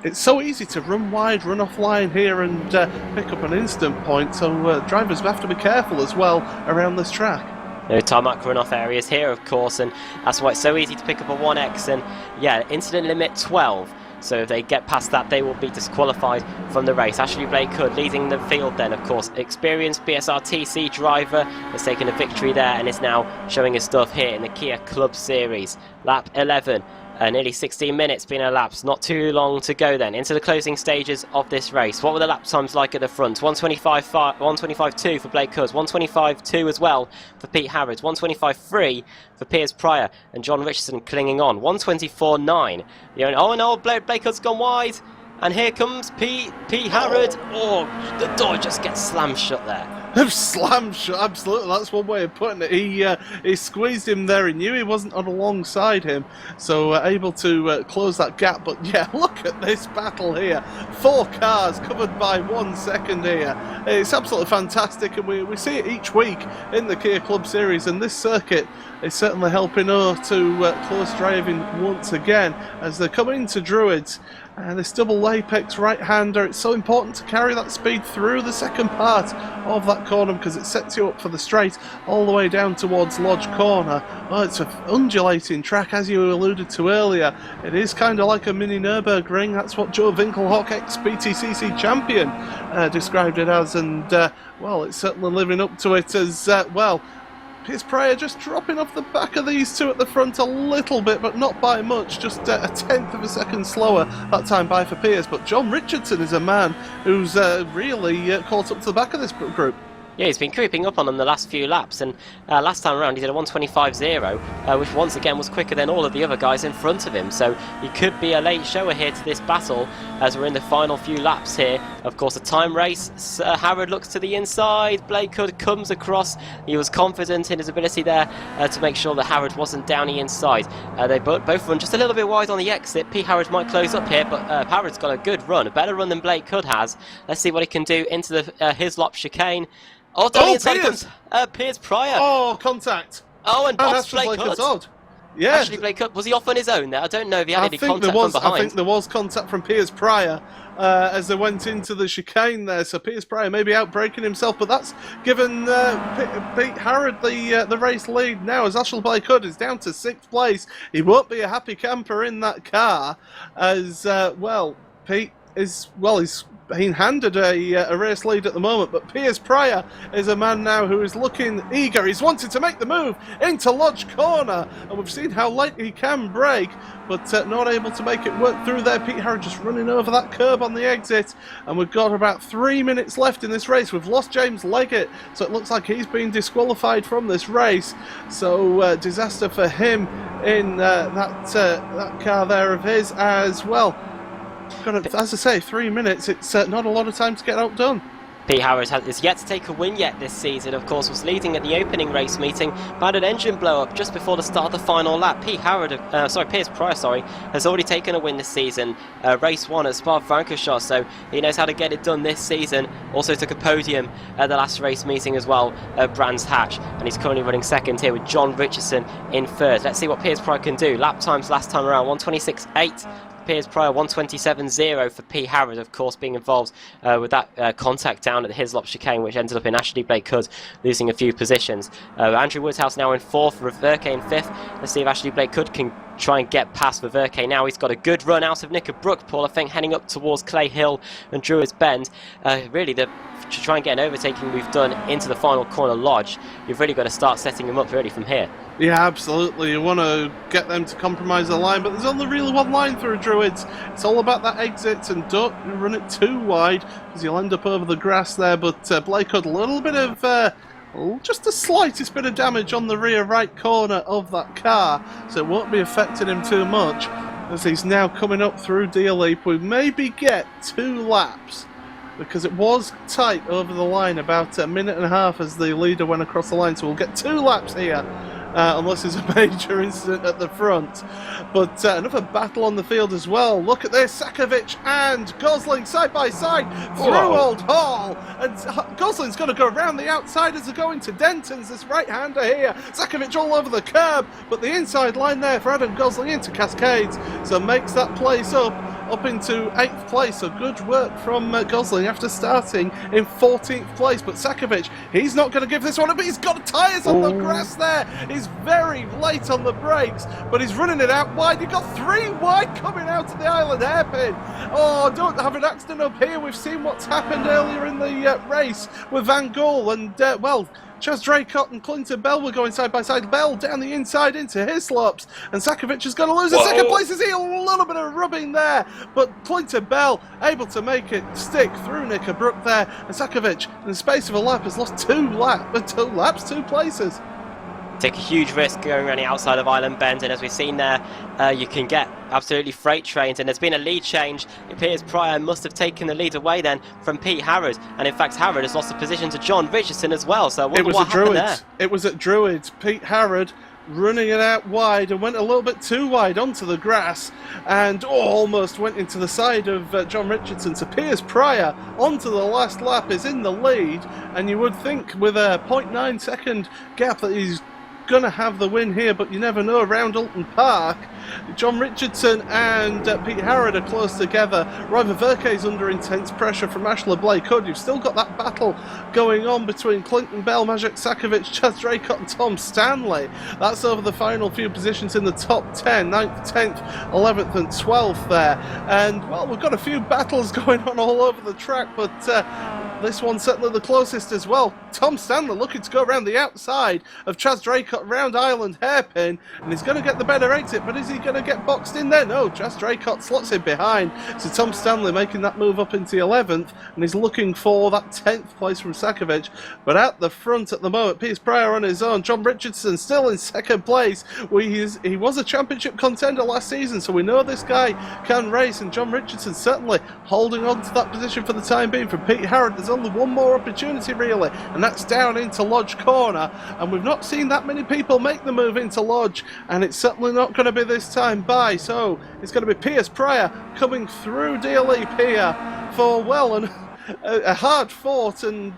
it's so easy to run wide, run offline here and pick up an instant point, so drivers have to be careful as well around this track. No tarmac runoff areas here, of course, and that's why it's so easy to pick up a 1x. And yeah, incident limit 12. So if they get past that, they will be disqualified from the race. Ashley Blake Hood leading the field then, of course. Experienced BSR TC driver has taken a victory there and is now showing his stuff here in the Kia Club Series. Lap 11. Nearly 16 minutes been elapsed, not too long to go then into the closing stages of this race. What were the lap times like at the front? 1:25.2 for Blake Hood, 1:25.2 as well for Pete Harrod, 1:25.3 for Piers Pryor and John Richardson clinging on, 1:24.9. Oh no, Blake Hood's gone wide, and here comes Pete Harrod. Oh, the door just gets slammed shut there. Slam shot, absolutely, that's one way of putting it. He squeezed him there. He knew he wasn't on alongside him, so able to close that gap. But yeah, look at this battle here. 4 cars covered by 1 second here. It's absolutely fantastic, and we see it each week in the Kia Club Series, and this circuit is certainly helping us to close driving once again as they're coming into Druids. This double apex right-hander, it's so important to carry that speed through the second part of that corner, because it sets you up for the straight all the way down towards Lodge Corner. Oh, it's an undulating track, as you alluded to earlier. It is kind of like a mini Nürburgring. That's what Joe Winkelhock, ex-BTCC champion, described it as, and well, it's certainly living up to it as well. Piers Pryor just dropping off the back of these two at the front a little bit, but not by much, just a 1/10 of a second slower that time by for Piers. But John Richardson is a man who's really caught up to the back of this group. Yeah, he's been creeping up on them the last few laps, and last time around he did a 1:25.0, which once again was quicker than all of the other guys in front of him. So he could be a late shower here to this battle as we're in the final few laps here. Of course, a time race. Harrod looks to the inside. Blake Hood comes across. He was confident in his ability there to make sure that Harrod wasn't down the inside. They both run just a little bit wide on the exit. Pete Harrod might close up here, but Harrod's got a good run, a better run than Blake Hood has. Let's see what he can do into the Hislop chicane. Oh, down the inside comes Piers Pryor. Oh, contact. Oh, and Oh, box that's Blake like Hood. odd. Yeah. Ashley Blake up. Was he off on his own there? I don't know if he had any contact from behind. I think there was contact from Piers Pryor as they went into the chicane there. So Piers Pryor maybe outbraking himself, but that's given Pete Harrod the race lead now as Ashley Blake Hood is down to 6th place. He won't be a happy camper in that car as Pete is he's been handed a race lead at the moment, but Piers Pryor is a man now who is looking eager. He's wanted to make the move into Lodge Corner, and we've seen how late he can brake, but not able to make it work through there. Pete Harrod just running over that curb on the exit, and we've got about 3 minutes left in this race. We've lost James Leggett, so it looks like he's been disqualified from this race, so disaster for him in that car there of his as well. As I say, 3 minutes, it's not a lot of time to get outdone. Pete Harrod is yet to take a win yet this season. Of course, was leading at the opening race meeting, but had an engine blow up just before the start of the final lap. Piers Pryor, has already taken a win this season. Race 1 at Spa-Francorchamps, so he knows how to get it done this season. Also took a podium at the last race meeting as well at Brands Hatch, and he's currently running second here with John Richardson in third. Let's see what Piers Pryor can do. Lap times last time around, 1:26.8. Piers Pryor, 1:27.0 for Pete Harrod, of course, being involved with that contact down at the Hislop chicane, which ended up in Ashley Blake Hood losing a few positions. Andrew Woodhouse now in 4th, Verke in 5th. Let's see if Ashley Blake Hood can try and get past Verke now. He's got a good run out of Knickerbrook, Paul, I think, heading up towards Clay Hill and Druids Bend. Really, to try and get an overtaking we've done into the final corner Lodge, you've really got to start setting him up really from here. Yeah, absolutely. You want to get them to compromise the line, but there's only really one line through Druids. It's all about that exit, and don't run it too wide because you'll end up over the grass there. But Blake had a little bit of just the slightest bit of damage on the rear right corner of that car, so it won't be affecting him too much as he's now coming up through Deer Leap. We maybe get 2 laps because it was tight over the line, about a minute and a half as the leader went across the line, so we'll get 2 laps here. Unless there's a major incident at the front. But another battle on the field as well. Look at this, Sakovic and Gosling side by side through Old Hall. And Gosling's going to go around the outside as they're going to Denton's, this right-hander here. Sakovic all over the curb, but the inside line there for Adam Gosling into Cascades. So makes that place up into 8th place. So good work from Gosling after starting in 14th place. But Sakovic, he's not going to give this one up. He's got tyres on the grass there. He's very late on the brakes, but he's running it out wide. You've got 3 wide coming out of the island hairpin. Oh, don't have an accident up here. We've seen what's happened earlier in the race with Van Gool and, Chaz Draycott and Clinton Bell were going side by side. Bell down the inside into Hislops, and Sakovic is going to lose a second place. Is he a little bit of rubbing there? But Clinton Bell able to make it stick through Knickerbrook there, and Sakovic in the space of a lap has lost 2 places. Take a huge risk going around the outside of Island Bend, and as we've seen there, you can get absolutely freight trains, and there's been a lead change. It appears Pryor must have taken the lead away then from Pete Harrod, and in fact Harrod has lost the position to John Richardson as well, so I wonder what happened there. It was at Druids. Pete Harrod running it out wide and went a little bit too wide onto the grass and almost went into the side of John Richardson. So Piers Pryor onto the last lap is in the lead, and you would think with a 0.9 second gap that he's going to have the win here, but you never know around Oulton Park. John Richardson and Pete Harrod are close together. Roy Verke's under intense pressure from Ashley Blake Hood. You've still got that battle going on between Clinton Bell, Majek Sakovic, Chaz Draycott and Tom Stanley. That's over the final few positions in the top 10, 9th, 10th, 11th and 12th there. And, we've got a few battles going on all over the track, but this one's certainly the closest as well. Tom Stanley looking to go around the outside of Chaz Draycott round Island hairpin, and he's going to get the better exit, but is he going to get boxed in there? No, Chaz Draycott slots in behind. So Tom Stanley making that move up into 11th, and he's looking for that 10th place from Sakovic. But at the front at the moment, Piers Pryor on his own. John Richardson still in second place. He was a championship contender last season, so we know this guy can race, and John Richardson certainly holding on to that position for the time being. From Pete Harrod, there's only one more opportunity really, and that's down into Lodge Corner, and we've not seen that many people make the move into Lodge, and it's certainly not going to be this time by. So it's going to be Piers Pryor coming through Deer Leap here for and a hard fought, and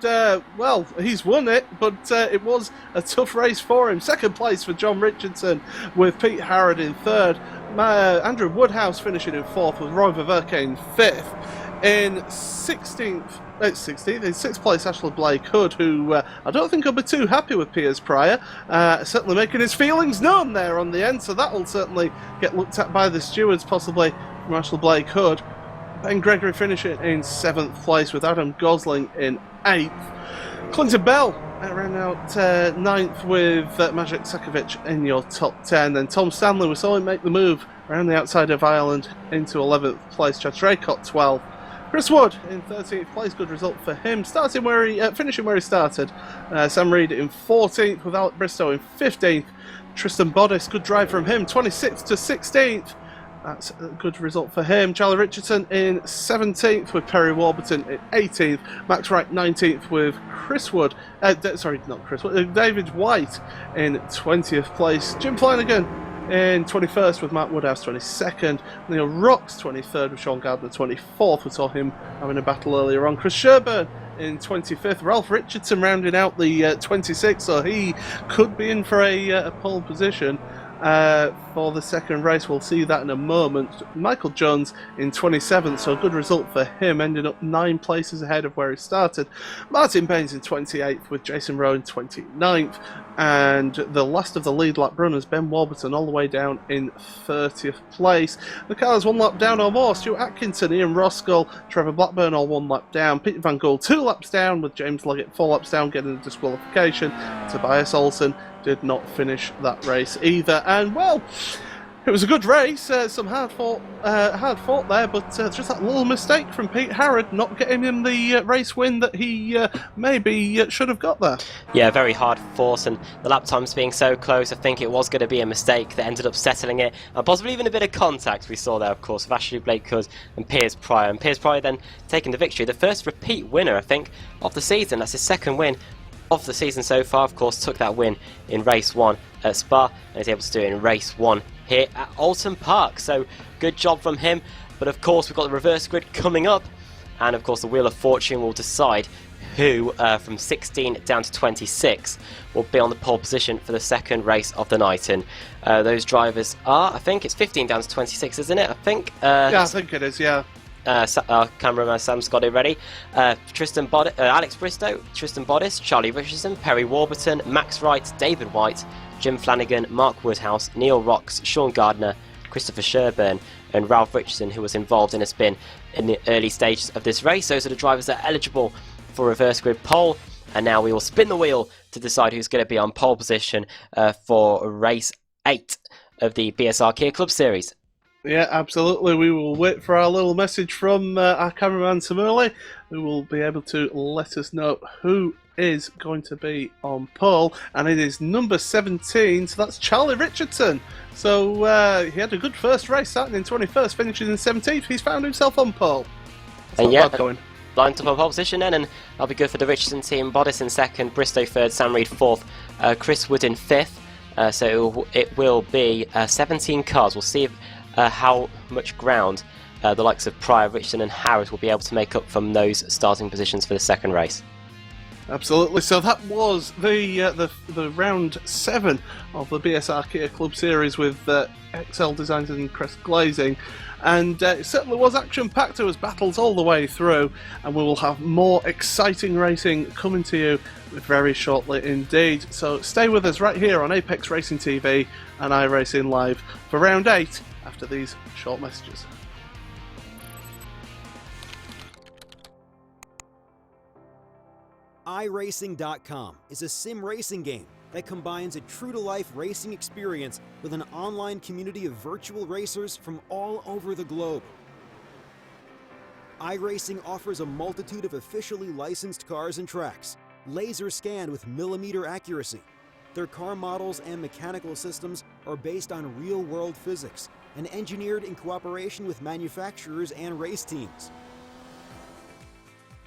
well, he's won it, but it was a tough race for him. Second place for John Richardson, with Pete Harrod in third. Andrew Woodhouse finishing in fourth, with Roy Ververke in fifth. In 16th, in sixth place, Ashley Blake Hood, who I don't think will be too happy with Piers Pryor, certainly making his feelings known there on the end, so that will certainly get looked at by the stewards, possibly from Ashley Blake Hood. Ben Gregory finishing in seventh place, with Adam Gosling in eighth. Clinton Bell ran out ninth, with Magic Sakovic in your top 10. Then Tom Stanley, we saw him make the move around the outside of Ireland into 11th place. Chad Draycott 12th. Chris Wood in 13th place, good result for him. Finishing where he started. Sam Reed in 14th, with Alec Bristow in 15th. Tristan Bodis, good drive from him, 26th to 16th. That's a good result for him. Charlie Richardson in 17th, with Perry Warburton in 18th. Max Wright 19th, with David White in 20th place. Jim Flanagan in 21st, with Mark Woodhouse 22nd. Neil Rocks 23rd, with Sean Gardner 24th. We saw him having a battle earlier on. Chris Sherburn in 25th. Ralph Richardson rounding out the 26th, so he could be in for a pole position for the second race. We'll see that in a moment. Michael Jones in 27th, so a good result for him, ending up 9 places ahead of where he started. Martin Baines in 28th, with Jason Rowe in 29th, and the last of the lead lap runners, Ben Warburton, all the way down in 30th place. The cars 1 lap down or more: Stuart Atkinson, Ian Roskell, Trevor Blackburn all 1 lap down, Peter Van Gool 2 laps down, with James Leggett 4 laps down, getting a disqualification. Tobias Olsen did not finish that race either. And well, it was a good race, some hard fought there, but just that little mistake from Pete Harrod not getting him the race win that he maybe should have got there. Yeah, very hard fought, and the lap times being so close, I think it was going to be a mistake that ended up settling it, and possibly even a bit of contact we saw there, of course, with Ashley Blake Hood and Piers Pryor. And Piers Pryor then taking the victory, the first repeat winner, I think, of the season. That's his second win of the season so far. Of course, took that win in race 1 at Spa, and is able to do it in race 1 here at Oulton Park. So good job from him. But of course, we've got the reverse grid coming up, and of course the Wheel of Fortune will decide who from 16 down to 26 will be on the pole position for the second race of the night. And those drivers are, I think it's 15 down to 26, isn't it? I think yeah, I think it is, yeah. Cameraman Sam's got it ready. Alex Bristow, Tristan Bodis, Charlie Richardson, Perry Warburton, Max Wright, David White, Jim Flanagan, Mark Woodhouse, Neil Rocks, Sean Gardner, Christopher Sherburn, and Ralph Richardson, who was involved in a spin in the early stages of this race. Those are the drivers that are eligible for reverse grid pole. And now we will spin the wheel to decide who's going to be on pole position for race 8 of the BSR Kia Club Series. Yeah, absolutely. We will wait for our little message from our cameraman Samuli, who will be able to let us know who is going to be on pole, and it is number 17, so that's Charlie Richardson. So he had a good first race, starting in 21st, finishing in 17th. He's found himself on pole. That's and not bad going. Lined up on pole position then, and that'll be good for the Richardson team. Bodis in second, Bristow third, Sam Reed fourth, Chris Wood in fifth. So it will be 17 cars. We'll see how much ground the likes of Pryor, Richardson and Harris will be able to make up from those starting positions for the second race. Absolutely. So that was the round 7 of the BSR Kia Club Series with XL Designs and Crest Glazing. And it certainly was action-packed. There was battles all the way through, and we will have more exciting racing coming to you very shortly indeed. So stay with us right here on Apex Racing TV and iRacing Live for round 8 after these short messages. iRacing.com is a sim racing game that combines a true-to-life racing experience with an online community of virtual racers from all over the globe. iRacing offers a multitude of officially licensed cars and tracks, laser scanned with millimeter accuracy. Their car models and mechanical systems are based on real-world physics and engineered in cooperation with manufacturers and race teams.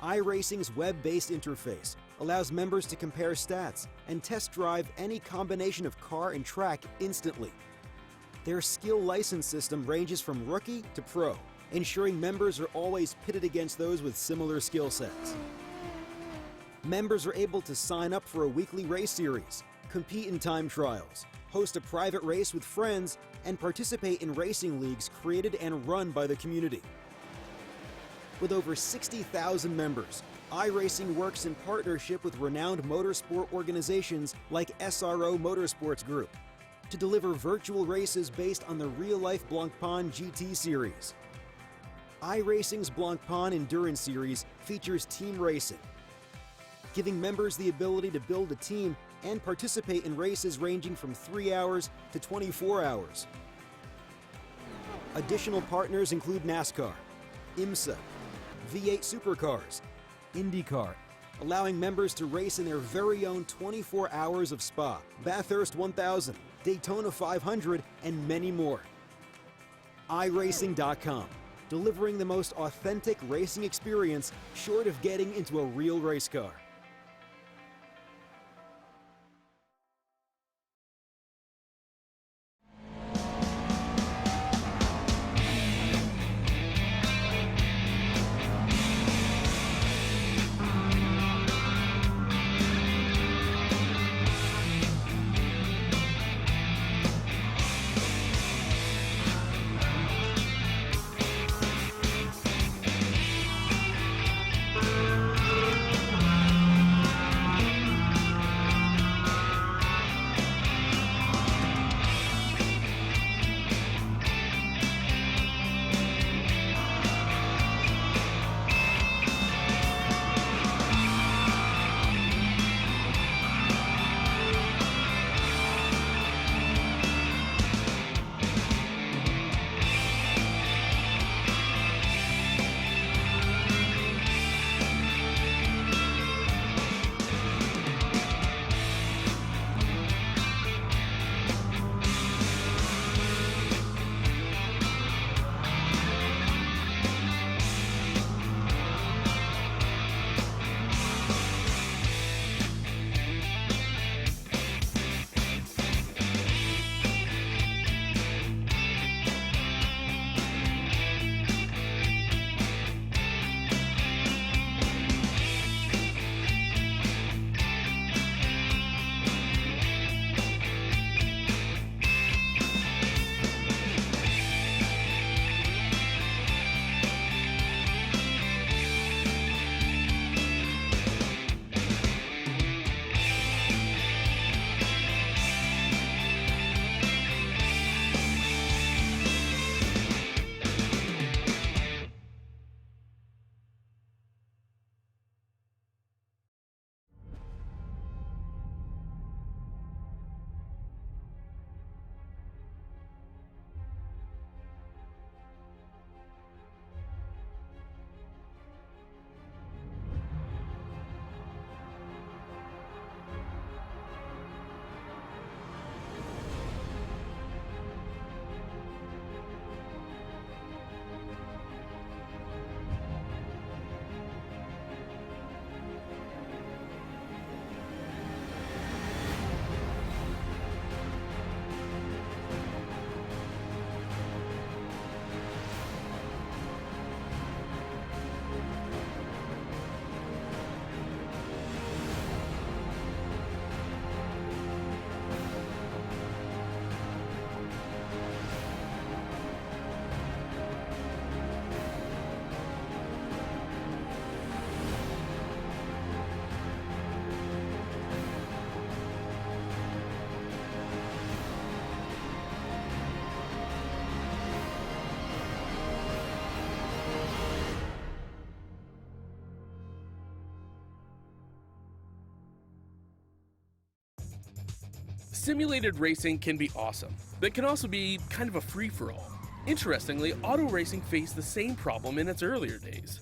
iRacing's web-based interface allows members to compare stats and test drive any combination of car and track instantly. Their skill license system ranges from rookie to pro, ensuring members are always pitted against those with similar skill sets. Members are able to sign up for a weekly race series, compete in time trials, host a private race with friends, and participate in racing leagues created and run by the community. With over 60,000 members, iRacing works in partnership with renowned motorsport organizations like SRO Motorsports Group to deliver virtual races based on the real-life Blancpain GT series. iRacing's Blancpain Endurance Series features team racing, giving members the ability to build a team and participate in races ranging from 3 hours to 24 hours. Additional partners include NASCAR, IMSA, V8 Supercars, IndyCar, allowing members to race in their very own 24 hours of Spa, Bathurst 1000, Daytona 500, and many more. iRacing.com, delivering the most authentic racing experience short of getting into a real race car. Simulated racing can be awesome, but it can also be kind of a free-for-all. Interestingly, auto racing faced the same problem in its earlier days.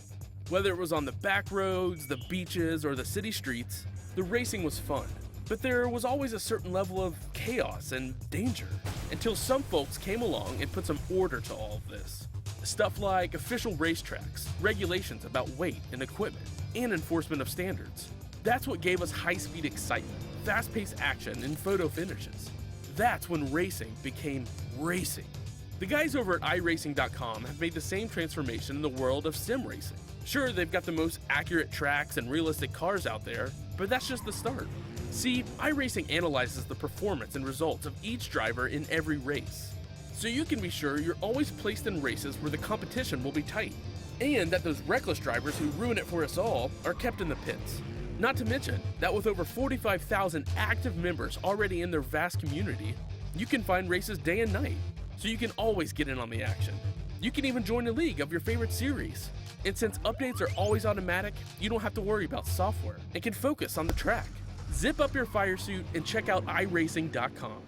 Whether it was on the back roads, the beaches, or the city streets, the racing was fun. But there was always a certain level of chaos and danger, until some folks came along and put some order to all of this. Stuff like official racetracks, regulations about weight and equipment, and enforcement of standards. That's what gave us high-speed excitement, fast-paced action, and photo finishes. That's when racing became racing. The guys over at iRacing.com have made the same transformation in the world of sim racing. Sure, they've got the most accurate tracks and realistic cars out there, but that's just the start. See, iRacing analyzes the performance and results of each driver in every race, so you can be sure you're always placed in races where the competition will be tight, and that those reckless drivers who ruin it for us all are kept in the pits. Not to mention that with over 45,000 active members already in their vast community, you can find races day and night, so you can always get in on the action. You can even join a league of your favorite series. And since updates are always automatic, you don't have to worry about software and can focus on the track. Zip up your fire suit and check out iRacing.com.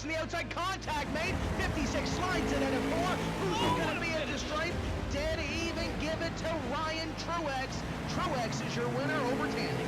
in the outside contact made. 56 slides it in at 4. Who's going to be at the stripe? Did even give it to Ryan Truex. Truex is your winner over Tandy.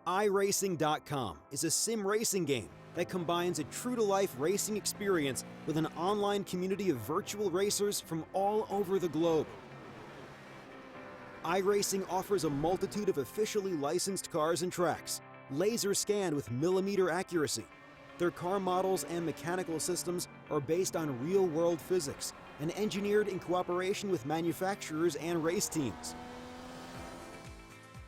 iRacing.com is a sim racing game that combines a true-to-life racing experience with an online community of virtual racers from all over the globe. iRacing offers a multitude of officially licensed cars and tracks, laser scanned with millimeter accuracy. Their car models and mechanical systems are based on real-world physics and engineered in cooperation with manufacturers and race teams.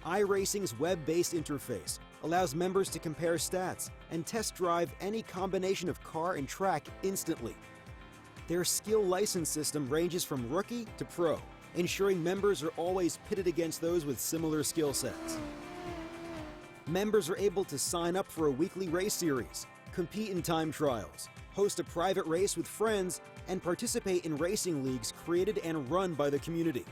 iRacing's web-based interface allows members to compare stats and test drive any combination of car and track instantly. Their skill license system ranges from rookie to pro, ensuring members are always pitted against those with similar skill sets. Members are able to sign up for a weekly race series, compete in time trials, host a private race with friends, and participate in racing leagues created and run by the community.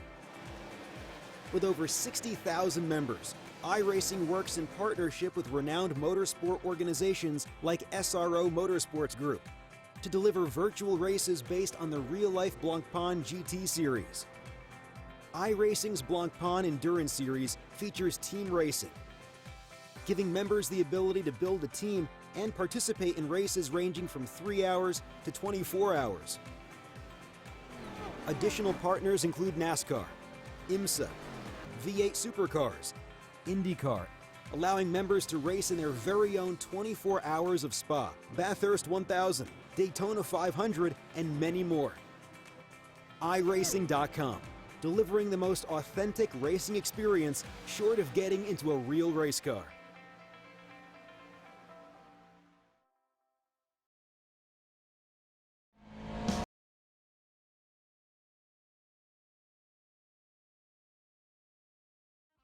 With over 60,000 members, iRacing works in partnership with renowned motorsport organizations like SRO Motorsports Group to deliver virtual races based on the real-life Blancpain GT series. iRacing's Blancpain Endurance Series features team racing, giving members the ability to build a team and participate in races ranging from 3 hours to 24 hours. Additional partners include NASCAR, IMSA, V8 Supercars, IndyCar, allowing members to race in their very own 24 hours of Spa, Bathurst 1000, Daytona 500, and many more. iRacing.com, delivering the most authentic racing experience short of getting into a real race car.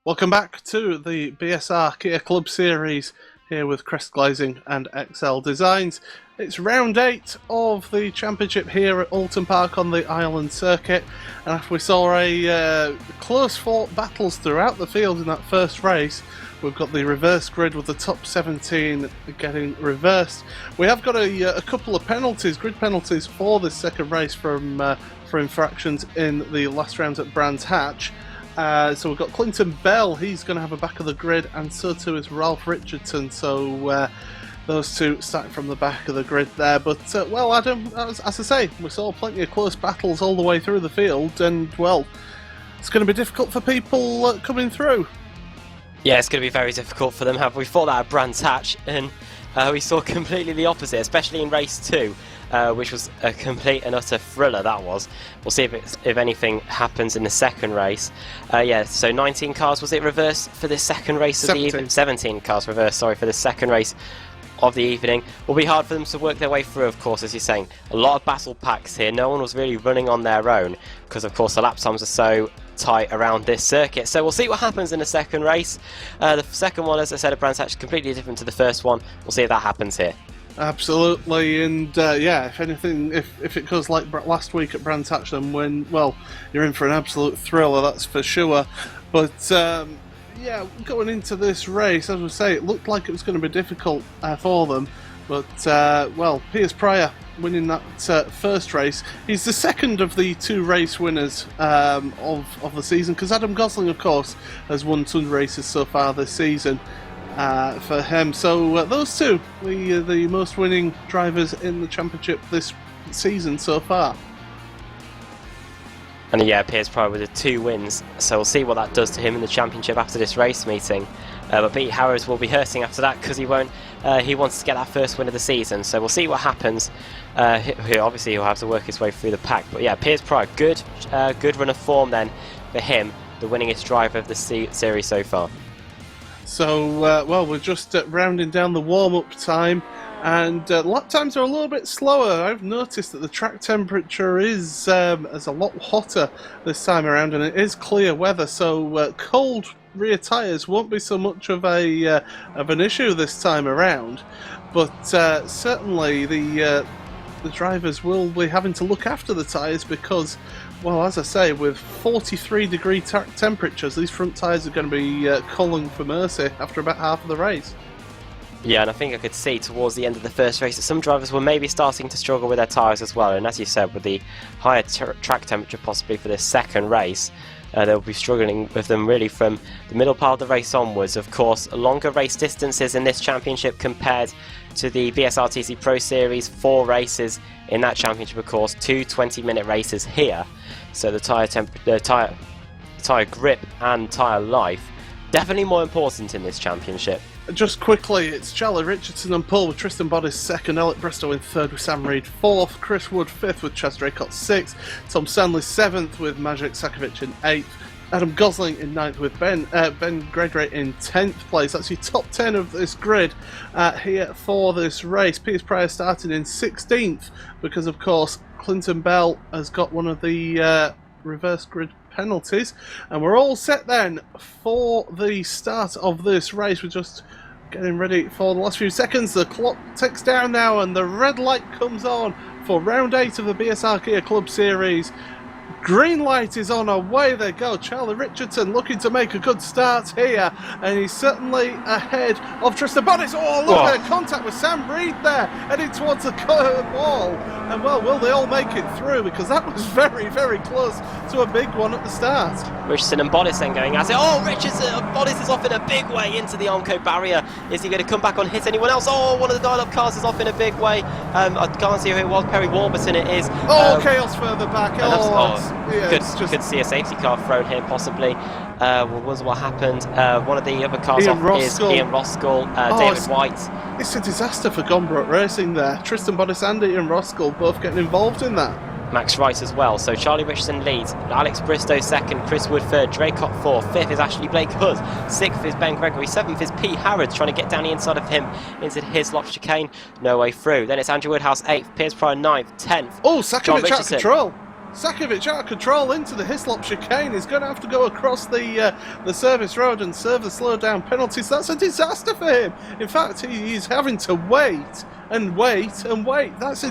Welcome back to the BSR Kia Club Series here with Crest Glazing and XL Designs. It's round 8 of the championship here at Oulton Park on the Ireland circuit, and after we saw a close fought battles throughout the field in that first race, we've got the reverse grid with the top 17 getting reversed. We have got a couple of penalties, grid penalties for this second race for infractions in the last round at Brands Hatch. So we've got Clinton Bell, he's going to have a back of the grid, and so too is Ralph Richardson. So those two starting from the back of the grid there. But, well, Adam, as I say, we saw plenty of close battles all the way through the field, and, well, it's going to be difficult for people coming through. Yeah, it's going to be very difficult for them. We thought that at Brands Hatch, and we saw completely the opposite, especially in race 2. Which was a complete and utter thriller, that was. We'll see if anything happens in the second race. Yeah, so 19 cars, was it reversed for the second race of the evening? 17 cars reversed, sorry, for the second race of the evening. Will be hard for them to work their way through, of course, as you're saying. A lot of battle packs here. No one was really running on their own because, of course, the lap times are so tight around this circuit. So we'll see what happens in the second race. The second one, as I said, at Brands Hatch is completely different to the first one. We'll see if that happens here. Absolutely, and yeah, if anything, if it goes like last week at Brands Hatch, then well, you're in for an absolute thriller, that's for sure. But yeah, going into this race, as we say, it looked like it was going to be difficult for them. But well, Piers Pryor winning that first race. He's the second of the 2 race winners of the season, because Adam Gosling, of course, has won 2 races so far this season. For him, so those two, the most winning drivers in the championship this season so far. And yeah, Piers Pryor with the 2 wins, so we'll see what that does to him in the championship after this race meeting. But Pete Harrows will be hurting after that because he wants to get that first win of the season. So we'll see what happens. Obviously he'll have to work his way through the pack. But yeah, Piers Pryor, good run of form then for him, the winningest driver of the series so far. So, well, we're just rounding down the warm-up time, and lap times are a little bit slower. I've noticed that the track temperature is a lot hotter this time around, and it is clear weather, so cold rear tyres won't be so much of an issue this time around. But certainly the drivers will be having to look after the tyres because, well, as I say, with 43-degree temperatures, these front tyres are going to be calling for mercy after about half of the race. Yeah, and I think I could see towards the end of the first race that some drivers were maybe starting to struggle with their tyres as well. And as you said, with the higher track temperature possibly for this second race, they'll be struggling with them really from the middle part of the race onwards. Of course, longer race distances in this championship compared to the BSR TC Pro Series. 4 races in that championship, of course, 2 20-minute races here. So the tyre grip and tyre life definitely more important in this championship. Just quickly, it's Charlie Richardson on pole with Tristan Bodice second, Alec Bristow in third with Sam Reed fourth, Chris Wood fifth with Chaz Draycott sixth, Tom Stanley seventh with Maciej Sakovic in eighth, Adam Gosling in ninth with Ben Gregory in 10th place. That's your top 10 of this grid here for this race. Piers Pryor starting in 16th because, of course, Clinton Bell has got one of the reverse grid penalties, and we're all set then for the start of this race. We're just getting ready for the last few seconds. The clock ticks down now and the red light comes on for round 8 of the BSR Kia Club Series. Green light is on, away they go. Charlie Richardson looking to make a good start here, and he's certainly ahead of Tristan Bodice. Oh, look at contact with Sam Reed there, heading towards the wall. And well, will they all make it through? Because that was very, very close to a big one at the start. Richardson and Bodice then going at it. Oh, Richardson and Bodice is off in a big way into the Armco barrier. Is he going to come back on hit anyone else? Oh, one of the dial-up cars is off in a big way. I can't see who it was. Perry Warburton it is. Chaos further back. Could see a safety car thrown here possibly. What happened? One of the other cars Ian off Roskell. is Ian Roskell, David White. It's a disaster for Gombrook Racing there. Tristan Bodice and Ian Roskell both getting involved in that. Max Rice as well. So Charlie Richardson leads, Alex Bristow second, Chris Wood third, Draycott fourth, fifth is Ashley Blake Hood, sixth is Ben Gregory, seventh is Pete Harrods trying to get down the inside of him into his lop chicane, no way through. Then it's Andrew Woodhouse eighth, Piers Pryor ninth, 10th. Oh, Sakovic out of control. Sakovic out of control into the Hislop chicane. He's going to have to go across the service road and serve the slow down penalties. That's a disaster for him. In fact, he's having to wait and wait and wait. That's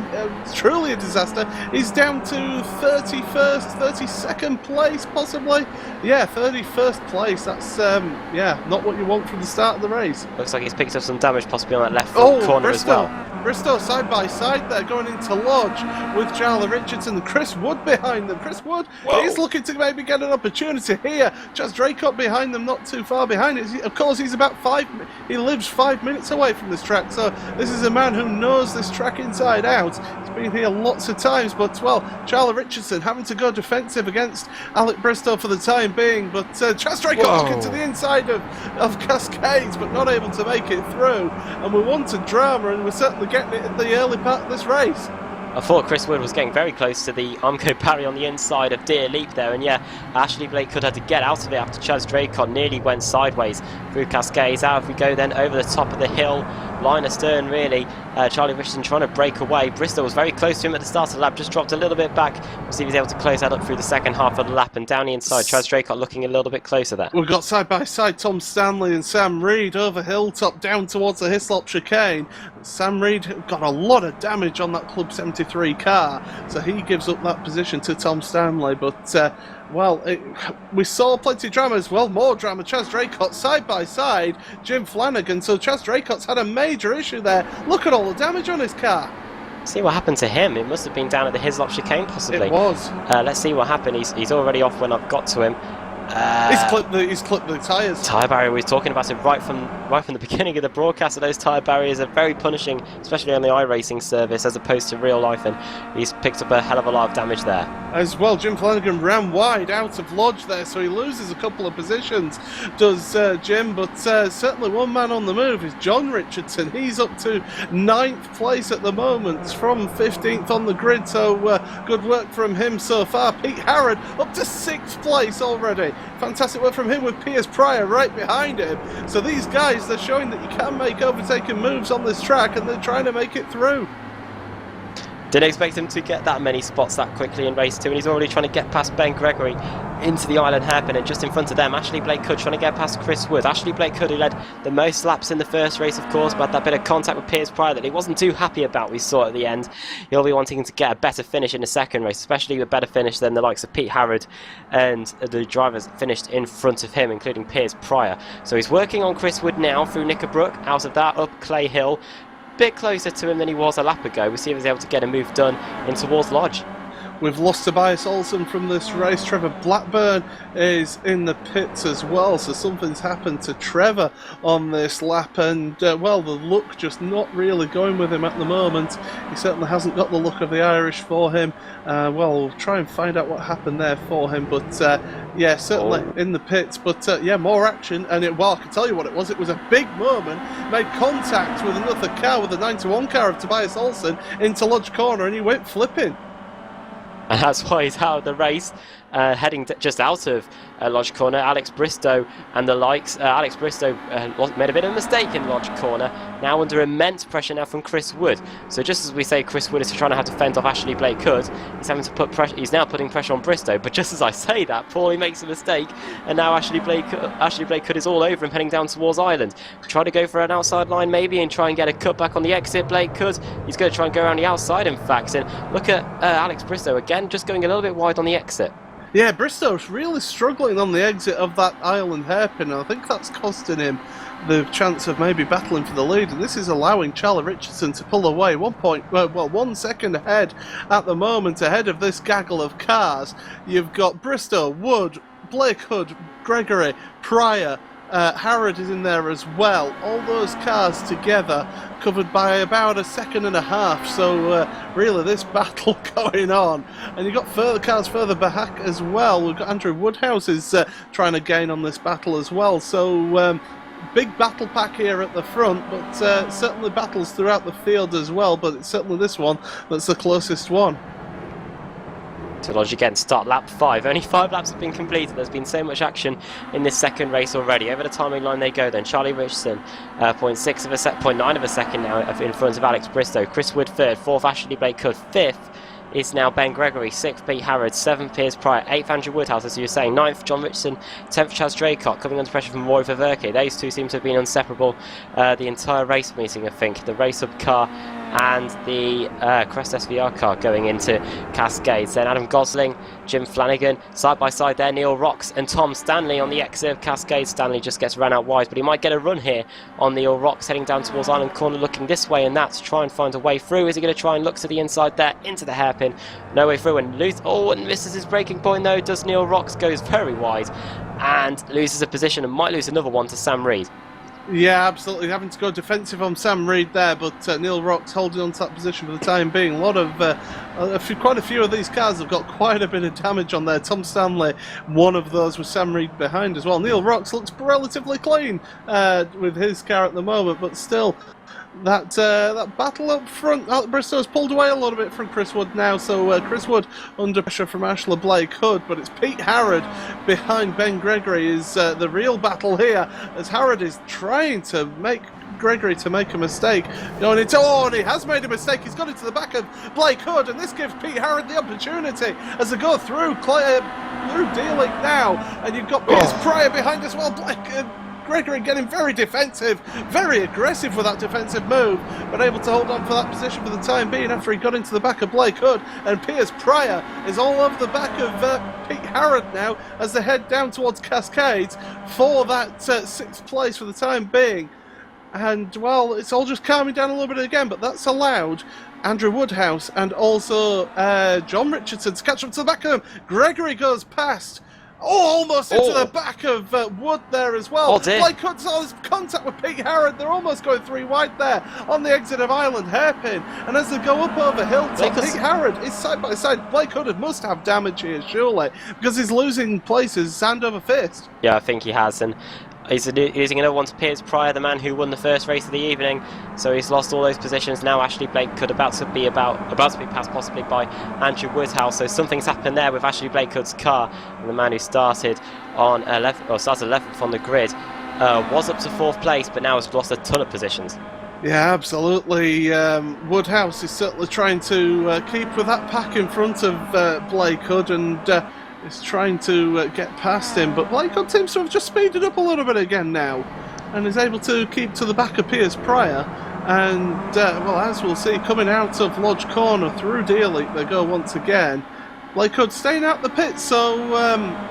truly a disaster. He's down to 31st, 32nd place possibly. Yeah, 31st place. That's not what you want from the start of the race. Looks like he's picked up some damage possibly on that left front corner Bristow. as well. Bristow side by side there, going into Lodge with Charlie Richardson and Chris Wood behind them. Chris Wood is looking to maybe get an opportunity here. Chaz Draycott behind them, not too far behind. Of course, he lives 5 minutes away from this track, so this is a man who knows this track inside out. He's been here lots of times, but well, Charlie Richardson having to go defensive against Alec Bristow for the time being, but Chaz Draycott looking to the inside of Cascades, but not able to make it through. And we wanted drama, and we're certainly getting it at the early part of this race. I thought Chris Wood was getting very close to the Armco parry on the inside of Deer Leap there, and yeah, Ashley Blake could have to get out of it after Chaz Draycott nearly went sideways through Cascades. Out if we go then over the top of the hill, line astern really. Charlie Richardson trying to break away. Bristow was very close to him at the start of the lap, just dropped a little bit back. We'll see if he's able to close that up through the second half of the lap, and down the inside, Chaz Draycott looking a little bit closer there. We've got side by side Tom Stanley and Sam Reed over Hilltop down towards the Hislop chicane. Sam Reed got a lot of damage on that Club 73 car, so he gives up that position to Tom Stanley, but we saw plenty of drama as well, more drama. Chaz Draycott side by side, Jim Flanagan, so Chaz Draycott's had a major issue there. Look at all the damage on his car. See what happened to him. It must have been down at the Hislop chicane possibly. It was. Let's see what happened. He's already off when I've got to him. He's clipped the tyres. Tyre barrier, we were talking about it right from the beginning of the broadcast. Those tyre barriers are very punishing, especially on the iRacing service as opposed to real life, and he's picked up a hell of a lot of damage there. As well, Jim Flanagan ran wide out of Lodge there, so he loses a couple of positions, does Jim, but certainly one man on the move is John Richardson. He's up to 9th place at the moment from 15th on the grid, so good work from him so far. Pete Harrod up to 6th place already. Fantastic work from him with Piers Pryor right behind him. So these guys, they're showing that you can make overtaking moves on this track, and they're trying to make it through. Didn't expect him to get that many spots that quickly in race 2, and he's already trying to get past Ben Gregory. into the island hairpin, and just in front of them, Ashley Blake Hood trying to get past Chris Wood. Ashley Blake Hood, who led the most laps in the first race, of course, but had that bit of contact with Piers Pryor that he wasn't too happy about, we saw at the end. He'll be wanting to get a better finish in the second race, especially a better finish than the likes of Pete Harrod and the drivers finished in front of him, including Piers Pryor. So he's working on Chris Wood now through Knickerbrook, out of that, up Clay Hill. Bit closer to him than he was a lap ago. We'll see if he's able to get a move done in towards Lodge. We've lost Tobias Olsen from this race. Trevor Blackburn is in the pits as well, so something's happened to Trevor on this lap, and well, the look just not really going with him at the moment. He certainly hasn't got the look of the Irish for him. Well, we'll try and find out what happened there for him, but yeah, certainly in the pits. But yeah, more action, and well, I can tell you what it was. It was a big moment. Made contact with another car, with the 91 car of Tobias Olsen, into Lodge Corner, and he went flipping. And that's why he's out of the race, heading just out of Lodge Corner. Alex Bristow and the likes. Alex Bristow made a bit of a mistake in Lodge Corner, now under immense pressure now from Chris Wood. So just as we say Chris Wood is trying to have to fend off Ashley Blake Hood, he's having to put pressure. He's now putting pressure on Bristow, but just as I say that, Paulie makes a mistake, and now Ashley Blake Hood is all over him, heading down towards Ireland. Try to go for an outside line maybe and try and get a cut back on the exit. Blake Hood, he's going to try and go around the outside, in fact, and look at Alex Bristow again, just going a little bit wide on the exit. Yeah, Bristow's really struggling on the exit of that island hairpin, and I think that's costing him the chance of maybe battling for the lead, and this is allowing Charlie Richardson to pull away 1 second ahead at the moment, ahead of this gaggle of cars. You've got Bristow, Wood, Blake Hood, Gregory, Pryor, Harrod is in there as well. All those cars together covered by about a second and a half. So really this battle going on. And you've got further cars further back as well. We've got Andrew Woodhouse is trying to gain on this battle as well. So big battle pack here at the front, but certainly battles throughout the field as well. But it's certainly this one that's the closest one. To Lodge again, start lap 5. Only 5 laps have been completed. There's been so much action in this second race already. Over the timing line they go then. Charlie Richardson, 0.9 of a second now in front of Alex Bristow. Chris Wood 3rd, 4th Ashley Blake Hood, 5th is now Ben Gregory, 6th Pete Harrod, 7th Piers Pryor, 8th Andrew Woodhouse, as you were saying, 9th John Richardson, 10th Chaz Draycott, coming under pressure from Roy Ververke. Those two seem to have been inseparable the entire race meeting, I think. The race up car and the Crest SVR car going into Cascades. Then Adam Gosling, Jim Flanagan, side by side there, Neil Rocks and Tom Stanley on the exit of Cascades. Stanley just gets ran out wide, but he might get a run here on Neil Rocks, heading down towards Island Corner, looking this way and that to try and find a way through. Is he going to try and look to the inside there, into the hairpin? No way through, and and misses his braking point though, does Neil Rocks, goes very wide and loses a position and might lose another one to Sam Reed. Yeah, absolutely. Having to go defensive on Sam Reed there, but Neil Rocks holding on to that position for the time being. Quite a few of these cars have got quite a bit of damage on there. Tom Stanley, one of those with Sam Reed behind as well. Neil Rocks looks relatively clean with his car at the moment, but still, that battle up front, Bristow's pulled away a little bit from Chris Wood now, so Chris Wood under pressure from Ashley Blake Hood, but it's Pete Harrod behind Ben Gregory is the real battle here, as Harrod is trying to make Gregory to make a mistake. And he has made a mistake. He's got into the back of Blake Hood, and this gives Pete Harrod the opportunity as they go through D-Link now, and you've got Piers Pryor behind as well. Gregory getting very defensive, very aggressive with that defensive move, but able to hold on for that position for the time being after he got into the back of Blake Hood, and Piers Pryor is all over the back of Pete Harrod now as they head down towards Cascades for that 6th place for the time being. And, well, it's all just calming down a little bit again, but that's allowed Andrew Woodhouse and also John Richardson to catch up to the back of him. Gregory goes past. Almost into the back of Wood there as well. Blake Hood's all his contact with Pete Harrod. They're almost going 3 wide there on the exit of Island Hairpin. And as they go up over Hilltop, Pete Harrod is side by side. Blake Hood must have damage here, surely, because he's losing places hand over fist. Yeah, I think he has. And he's losing another one to Piers Pryor, the man who won the first race of the evening. So he's lost all those positions. Now Ashley Blake Hood about to be passed possibly by Andrew Woodhouse. So something's happened there with Ashley Blake Hood's car. And the man who started on 11th on the grid was up to 4th place, but now has lost a ton of positions. Yeah, absolutely. Woodhouse is certainly trying to keep with that pack in front of Blake Hood, and is trying to get past him, but Blake Hood seems to have just speeded up a little bit again now, and is able to keep to the back of Piers Pryor. And, well, as we'll see, coming out of Lodge Corner through Deerleak, they go once again. Blake Hood staying out the pit, so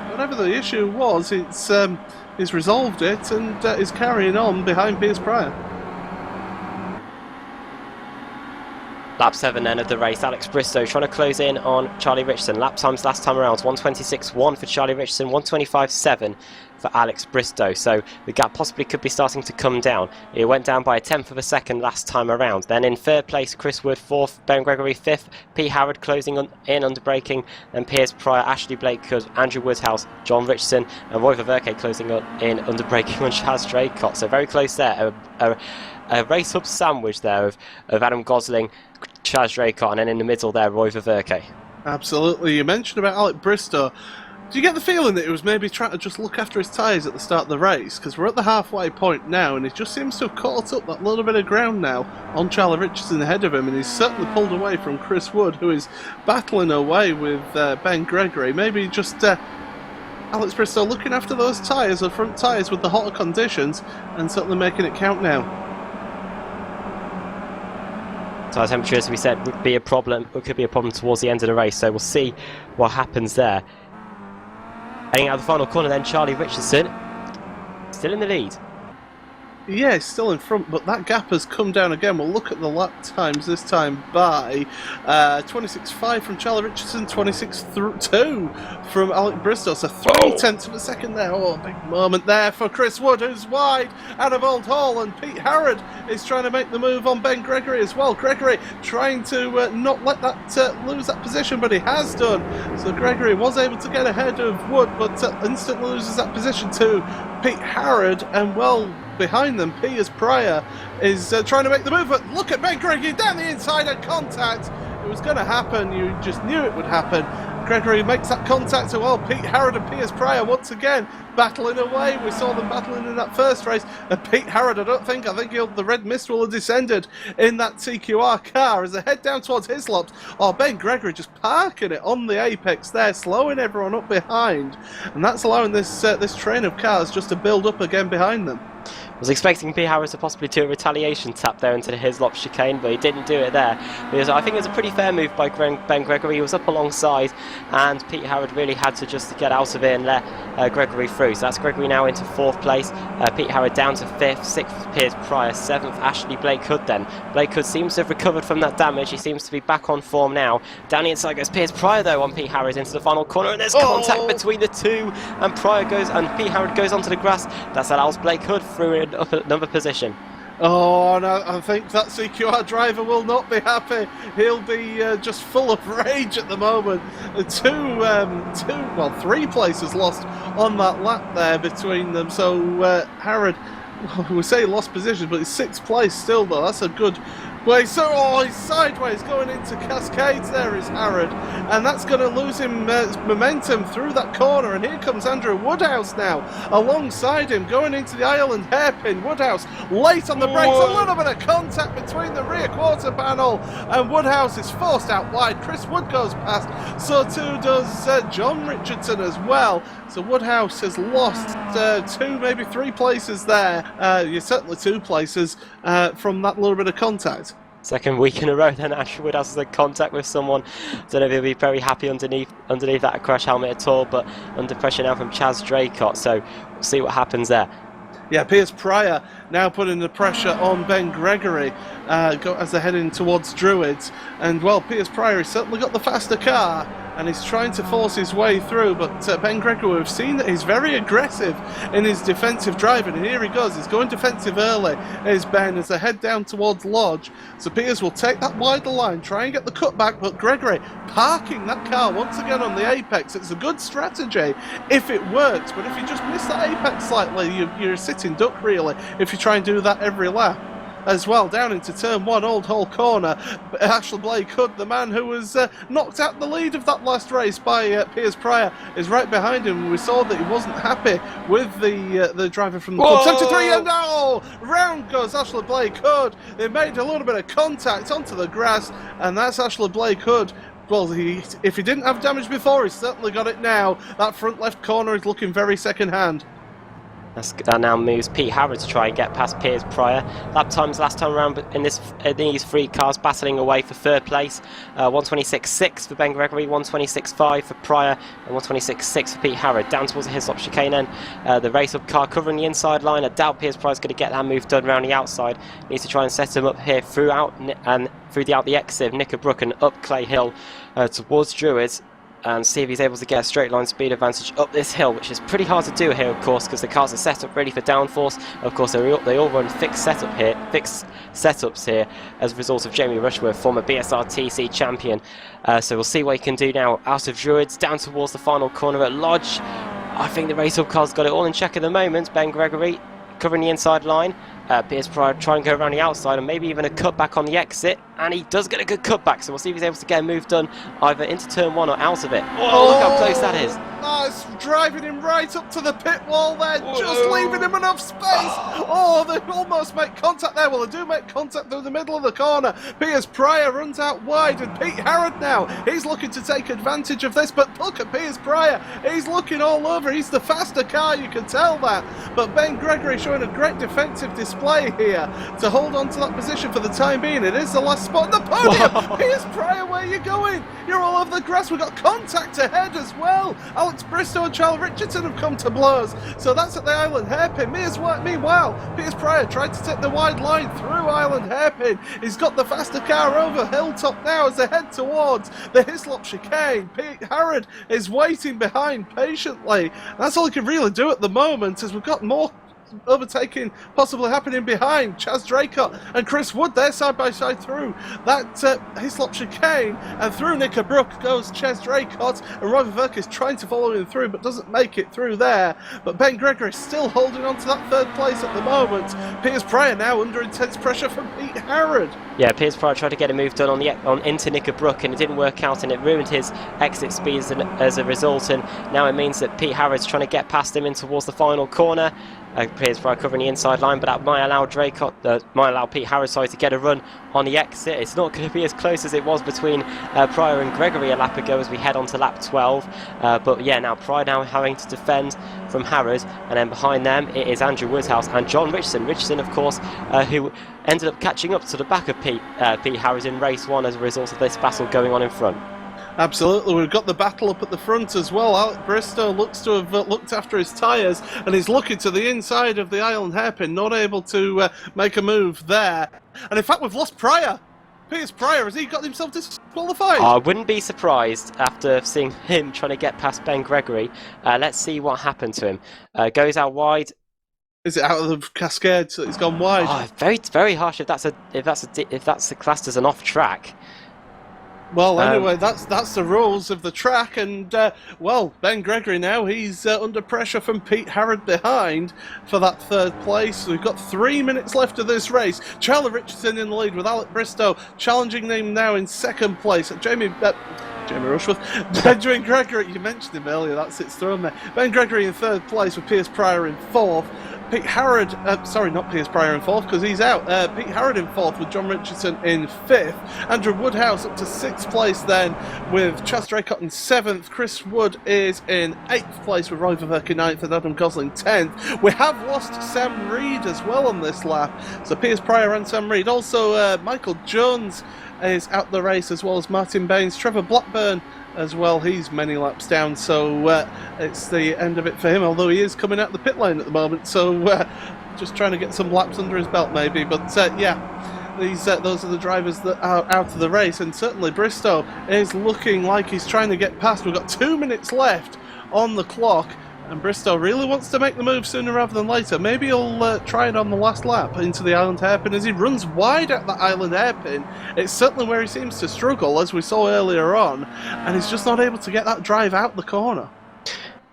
whatever the issue was, he's resolved it and is carrying on behind Piers Pryor. Lap 7 then of the race, Alex Bristow trying to close in on Charlie Richardson. Lap times last time around, 1:26.1 for Charlie Richardson, 1:25.7 for Alex Bristow. So the gap possibly could be starting to come down. It went down by a tenth of a second last time around. Then in third place, Chris Wood, fourth, Ben Gregory fifth, Pete Howard closing in under braking, and Piers Pryor, Ashley Blake Hood, Andrew Woodhouse, John Richardson, and Roy Ververke closing in under braking on Chaz Draycott. So very close there. A race hub sandwich there of Adam Gosling, Chaz Draycott, and then in the middle there, Roy Ververke. Absolutely. You mentioned about Alex Bristow. Do you get the feeling that he was maybe trying to just look after his tyres at the start of the race? Because we're at the halfway point now, and he just seems to have caught up that little bit of ground now on Charlie Richardson ahead of him, and he's certainly pulled away from Chris Wood, who is battling away with Ben Gregory. Maybe just Alex Bristow looking after those tyres, the front tyres with the hotter conditions, and certainly making it count now. Tyre temperature, as we said, would be a problem. It could be a problem towards the end of the race, so we'll see what happens there. Heading out of the final corner then, Charlie Richardson still in the lead. Yeah, he's still in front, but that gap has come down again. We'll look at the lap times this time by 26.5 from Charlie Richardson, 26.2 from Alex Bristow. So 0.3 of a second there. Oh, big moment there for Chris Wood, who's wide out of Old Hall, and Pete Harrod is trying to make the move on Ben Gregory as well. Gregory trying to not let that lose that position, but he has done. So Gregory was able to get ahead of Wood, but instantly loses that position to Pete Harrod, and well behind them, Piers Pryor is trying to make the move, but look at Ben Gregory down the inside and contact. It was going to happen, you just knew it would happen. Gregory makes that contact, so well, Pete Harrod and Piers Pryor once again battling away. We saw them battling in that first race, and Pete Harrod, I think the red mist will have descended in that TQR car as they head down towards Hislops. Oh, Ben Gregory just parking it on the apex there, slowing everyone up behind, and that's allowing this train of cars just to build up again behind them. I was expecting Pete Harris to possibly do a retaliation tap there into the Hislop chicane, but he didn't do it there. Because I think it was a pretty fair move by Ben Gregory. He was up alongside, and Pete Harrod really had to just get out of it and let Gregory through. So that's Gregory now into fourth place. Pete Harrod down to fifth, sixth Piers Pryor, seventh Ashley Blake Hood then. Blake Hood seems to have recovered from that damage. He seems to be back on form now. Down the inside goes Piers Pryor though on Pete Harrod into the final corner, and there's contact between the two, and Pete Harrod goes onto the grass. That allows Blake Hood through up at number position. Oh, and I think that CQR driver will not be happy. He'll be just full of rage at the moment. Three places lost on that lap there between them. So Harrod, we say lost position, but it's sixth place still though. That's a good way. So he's sideways going into Cascades there is Harrod, and that's going to lose him momentum through that corner. And here comes Andrew Woodhouse now alongside him going into the Ireland hairpin. Woodhouse late on the brakes. A little bit of contact between the rear quarter panel, and Woodhouse is forced out wide. Chris Wood goes past, so too does John Richardson as well. So Woodhouse has lost two, maybe three places there. Certainly two places from that little bit of contact. Second week in a row then Andrew Woodhouse has had contact with someone. Don't know if he'll be very happy underneath that crash helmet at all, but under pressure now from Chaz Draycott, so we'll see what happens there. Yeah, Piers Pryor now putting the pressure on Ben Gregory as they're heading towards Druids. And, well, Piers Pryor has certainly got the faster car, and he's trying to force his way through, but Ben Gregory, we've seen that he's very aggressive in his defensive driving, and here he goes, he's going defensive early, is Ben, as they head down towards Lodge. So Piers will take that wider line, try and get the cutback, but Gregory parking that car once again on the apex. It's a good strategy if it works, but if you just miss that apex slightly, you're a sitting duck really, if you try and do that every lap. As well, down into turn one, Old Hall corner, Ashley Blake Hood, the man who was knocked out the lead of that last race by Piers Pryor, is right behind him. We saw that he wasn't happy with the driver from the Club 73, and round goes Ashley Blake Hood. They made a little bit of contact onto the grass, and that's Ashley Blake Hood well, if he didn't have damage before, he's certainly got it now. That front left corner is looking very second-hand. That now moves Pete Harrod to try and get past Piers Pryor. Lap times last time around in these three cars battling away for third place. 126.6 for Ben Gregory, 126.5 for Pryor, and 126.6 for Pete Harrod. Down towards the Hislop chicane then. The race-up car covering the inside line. I doubt Piers Pryor's going to get that move done around the outside. Needs to try and set him up here throughout the exit of Knickerbrook and up Clay Hill towards Druids, and see if he's able to get a straight line speed advantage up this hill, which is pretty hard to do here, of course, because the cars are set up ready for downforce. Of course, they all run fixed setups here as a result of Jamie Rushworth, former BSR TC champion. So we'll see what he can do now out of Druids, down towards the final corner at Lodge. I think the race-up car's got it all in check at the moment. Ben Gregory covering the inside line. Piers Pryor try and go around the outside and maybe even a cutback on the exit, and he does get a good cutback, so we'll see if he's able to get a move done either into turn one or out of it. Oh, look how close that is. It's driving him right up to the pit wall there, just leaving him enough space. Oh, they almost make contact there. Well, they do make contact through the middle of the corner. Piers Pryor runs out wide, and Pete Harrod now, he's looking to take advantage of this, but look at Piers Pryor. He's looking all over. He's the faster car, you can tell that. But Ben Gregory showing a great defensive display here to hold on to that position for the time being. It is the last spot on the podium. Piers Pryor, where are you going? You're all over the grass. We've got contact ahead as well. Alex Bristow and Charles Richardson have come to blows. So that's at the Island Hairpin. Meanwhile, Piers Pryor tried to take the wide line through Island Hairpin. He's got the faster car over Hilltop now as they head towards the Hislop chicane. Pete Harrod is waiting behind patiently. That's all he can really do at the moment, as we've got more overtaking possibly happening behind. Chaz Draycott and Chris Wood there side by side through that Hislop chicane, and through Knickerbrook goes Chaz Draycott, and Roy Verk is trying to follow him through but doesn't make it through there. But Ben Gregory still holding on to that third place at the moment. Piers Pryor now under intense pressure from Pete Harrod. Yeah, Piers Pryor tried to get a move done into Knickerbrook, and it didn't work out, and it ruined his exit speeds as a result, and now it means that Pete Harrod's trying to get past him in towards the final corner. Piers Pryor covering the inside line, but that might allow Pete Harrod to get a run on the exit. It's not going to be as close as it was between Pryor and Gregory a lap ago as we head on to lap 12. But yeah, now Pryor now having to defend from Harrod, and then behind them it is Andrew Woodhouse and John Richardson. Richardson, of course, who ended up catching up to the back of Pete Harrod in race one as a result of this battle going on in front. Absolutely, we've got the battle up at the front as well. Alec Bristow looks to have looked after his tyres, and he's looking to the inside of the Island Hairpin, not able to make a move there. And in fact, we've lost Pryor. Piers Pryor, has he got himself disqualified? I wouldn't be surprised after seeing him trying to get past Ben Gregory. Let's see what happened to him. Goes out wide. Is it out of the cascade so he's gone wide? Oh, very, very harsh if that's classed as an off track. Well, anyway, that's the rules of the track, and well, Ben Gregory now, he's under pressure from Pete Harrod behind for that third place. We've got 3 minutes left of this race. Charlie Richardson in the lead with Alec Bristow challenging him now in second place. Jamie Rushworth. Benjamin Gregory, you mentioned him earlier, that's it's thrown there. Ben Gregory in third place with Piers Pryor in fourth. Pete Harrod, sorry, not Piers Pryor in fourth because he's out. Pete Harrod in fourth with John Richardson in fifth. Andrew Woodhouse up to sixth place then with Chaz Draycott in seventh. Chris Wood is in eighth place with Roy Verk in ninth and Adam Gosling 10th. We have lost Sam Reed as well on this lap. So Piers Pryor and Sam Reed. Also Michael Jones is out the race as well as Martin Baines. Trevor Blackburn as well, he's many laps down, so it's the end of it for him, although he is coming out the pit lane at the moment, so just trying to get some laps under his belt maybe. But yeah, those are the drivers that are out of the race, and certainly Bristow is looking like he's trying to get past. We've got 2 minutes left on the clock, and Bristow really wants to make the move sooner rather than later. Maybe he'll try it on the last lap into the Island Hairpin as he runs wide at the Island Hairpin. It's certainly where he seems to struggle, as we saw earlier on, and he's just not able to get that drive out the corner.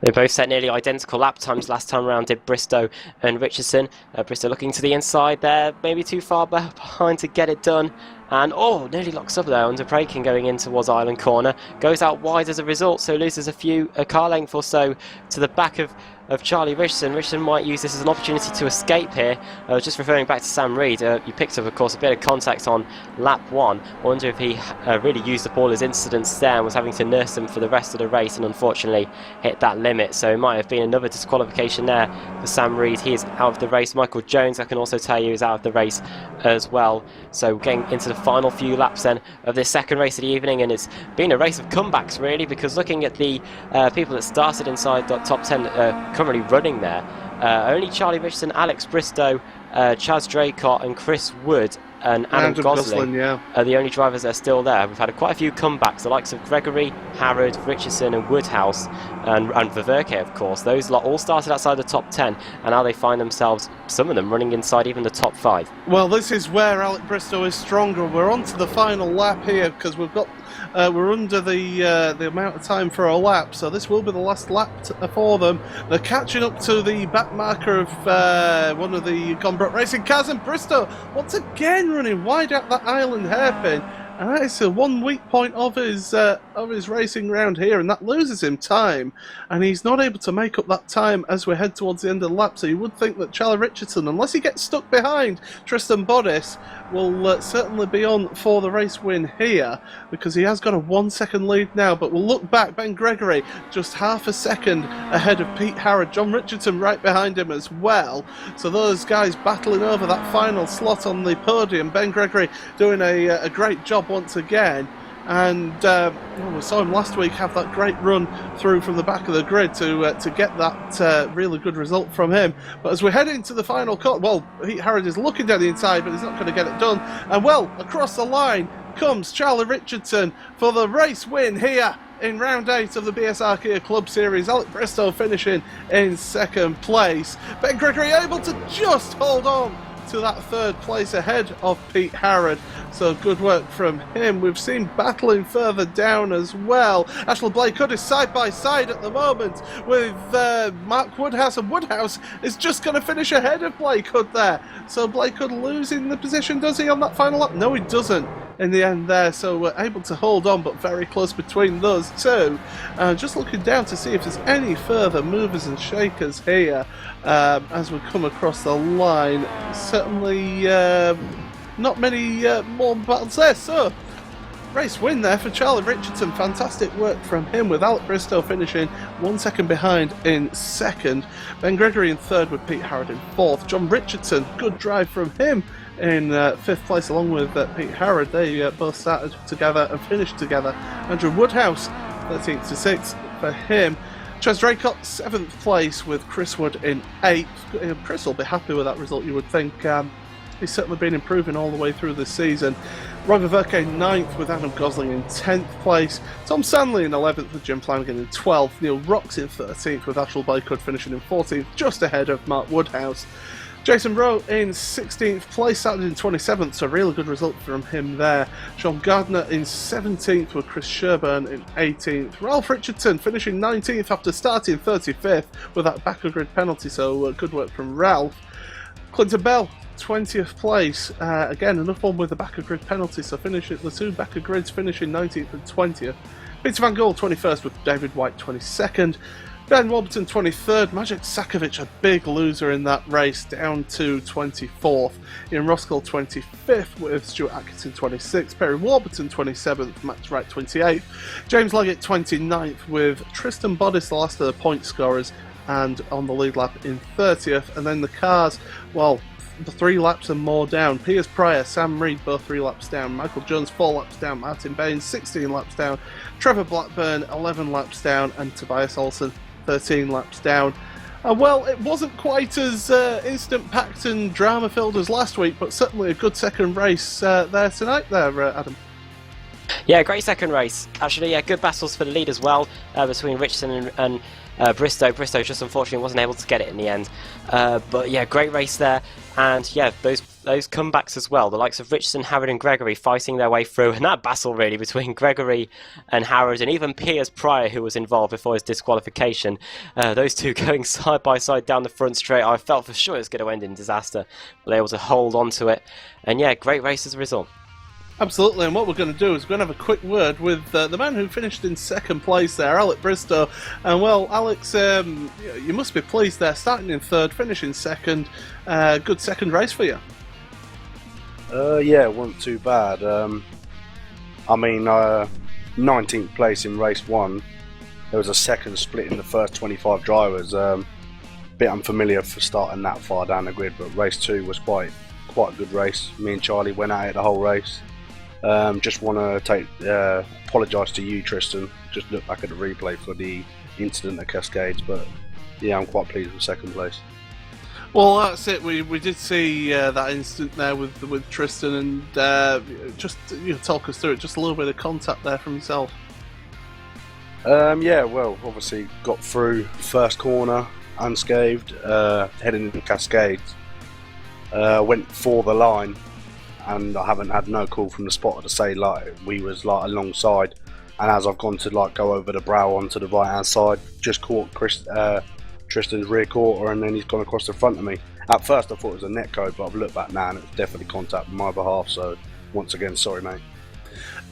They both set nearly identical lap times last time around, did Bristow and Richardson. Bristow looking to the inside there, maybe too far behind to get it done. And nearly locks up there under braking going in towards Island Corner. Goes out wide as a result, so loses a car length or so to the back of of Charlie Richardson. Richardson might use this as an opportunity to escape here. Just referring back to Sam Reed, you picked up, of course, a bit of contact on lap 1. I wonder if he really used up all his incidents there and was having to nurse them for the rest of the race, and unfortunately hit that limit. So it might have been another disqualification there for Sam Reed. He is out of the race. Michael Jones, I can also tell you, is out of the race as well. So getting into the final few laps then of this second race of the evening, and it's been a race of comebacks really, because looking at the people that started inside the top 10 currently running there, only Charlie Richardson, Alex Bristow, Chaz Draycott and Chris Wood and Adam Gosling are the only drivers that are still there. We've had quite a few comebacks, the likes of Gregory, Harrod, Richardson and Woodhouse and Ververke, of course. Those lot all started outside the top 10, and now they find themselves, some of them, running inside even the top 5. Well, this is where Alex Bristow is stronger. We're on to the final lap here, because we've got we're under the amount of time for a lap, so this will be the last lap for them. They're catching up to the back marker of one of the Gonbrook Racing cars, and Bristow once again running wide out that island hairpin. And that is the one weak point of his racing round here, and that loses him time. And he's not able to make up that time as we head towards the end of the lap. So you would think that Charlie Richardson, unless he gets stuck behind Tristan Bodis, will certainly be on for the race win here, because he has got a 1 second lead now. But we'll look back. Ben Gregory just half a second ahead of Pete Harrod. John Richardson right behind him as well. So those guys battling over that final slot on the podium. Ben Gregory doing a great job once again, and we saw him last week have that great run through from the back of the grid to get that really good result from him. But as we head into the final cut, well, Pete Harrod is looking down the inside, but he's not going to get it done. And well, across the line comes Charlie Richardson for the race win here in round 8 of the BSR Kia Club Series. Alex Bristow finishing in second place. Ben Gregory able to just hold on to that third place ahead of Pete Harrod, so good work from him. We've seen battling further down as well. Ashley Blake Hood is side by side at the moment with Mark Woodhouse, and Woodhouse is just going to finish ahead of Blake Hood there. So Blake Hood losing the position, does he, on that final lap? No, he doesn't in the end there, so we're able to hold on, but very close between those two. Just looking down to see if there's any further movers and shakers here as we come across the line. Certainly not many more battles there, so race win there for Charlie Richardson. Fantastic work from him, with Alex Bristow finishing 1 second behind in second. Ben Gregory in third, with Pete Harrod in fourth. John Richardson, good drive from him in fifth place along with Pete Harrod. They both started together and finished together. Andrew Woodhouse 13th to 6th for him. Chaz Draycott 7th place, with Chris Wood in 8th. Chris will be happy with that result, you would think. He's certainly been improving all the way through this season. Roy Ververke 9th, with Adam Gosling in 10th place. Tom Stanley in 11th, with Jim Flanagan in 12th. Neil Rocks in 13th, with Ashel Blake finishing in 14th, just ahead of Mark Woodhouse. Jason Rowe in 16th place, started in 27th, so a really good result from him there. Sean Gardner in 17th, with Chris Sherburn in 18th. Ralph Richardson finishing 19th after starting 35th with that back of grid penalty, so good work from Ralph. Clinton Bell 20th place, again another one with the back of grid penalty, so the two back of grids finishing 19th and 20th. Peter Van Gool 21st, with David White 22nd. Ben Warburton 23rd, Maciej Sakovic a big loser in that race, down to 24th. Ian Roskell 25th, with Stuart Atkinson 26th. Perry Warburton 27th, Max Wright 28th. James Leggett 29th, with Tristan Bodis, the last of the point scorers, and on the lead lap in 30th. And then the cars, well, the 3 laps and more down. Piers Pryor, Sam Reed both 3 laps down. Michael Jones 4 laps down. Martin Baines 16 laps down. Trevor Blackburn 11 laps down. And Tobias Olsen 13 laps down. Well, it wasn't quite as instant-packed and drama-filled as last week, but certainly a good second race there tonight there, Adam. Yeah, great second race. Actually, yeah, good battles for the lead as well, between Richardson and Bristow. Bristow just unfortunately wasn't able to get it in the end. But yeah, great race there. And yeah, those comebacks as well. The likes of Richardson, Harrod and Gregory fighting their way through. And that battle really between Gregory and Harrod, and even Piers Pryor, who was involved before his disqualification. Those two going side by side down the front straight. I felt for sure it was going to end in disaster. But they were able to hold on to it. And yeah, great race as a result. Absolutely, and what we're going to do is we're going to have a quick word with the man who finished in second place there, Alex Bristow. And well, Alex, you must be pleased there, starting in third, finishing second. Good second race for you. Yeah, it wasn't too bad. 19th place in race 1. There was a second split in the first 25 drivers. Bit unfamiliar for starting that far down the grid, but race 2 was quite a good race. Me and Charlie went at it the whole race. Just want to apologise to you, Tristan. Just look back at the replay for the incident at Cascades, but yeah, I'm quite pleased with second place. Well, that's it. We did see that incident there with Tristan, and just talk us through it. Just a little bit of contact there from yourself. Yeah, well, obviously got through first corner unscathed, heading into Cascades. Went for the line, and I haven't had no call from the spotter to say like we was like alongside. And as I've gone to like go over the brow onto the right hand side, just caught Tristan's rear quarter, and then he's gone across the front of me. At first I thought it was a net code, but I've looked back now and it's definitely contact on my behalf, so once again, sorry mate.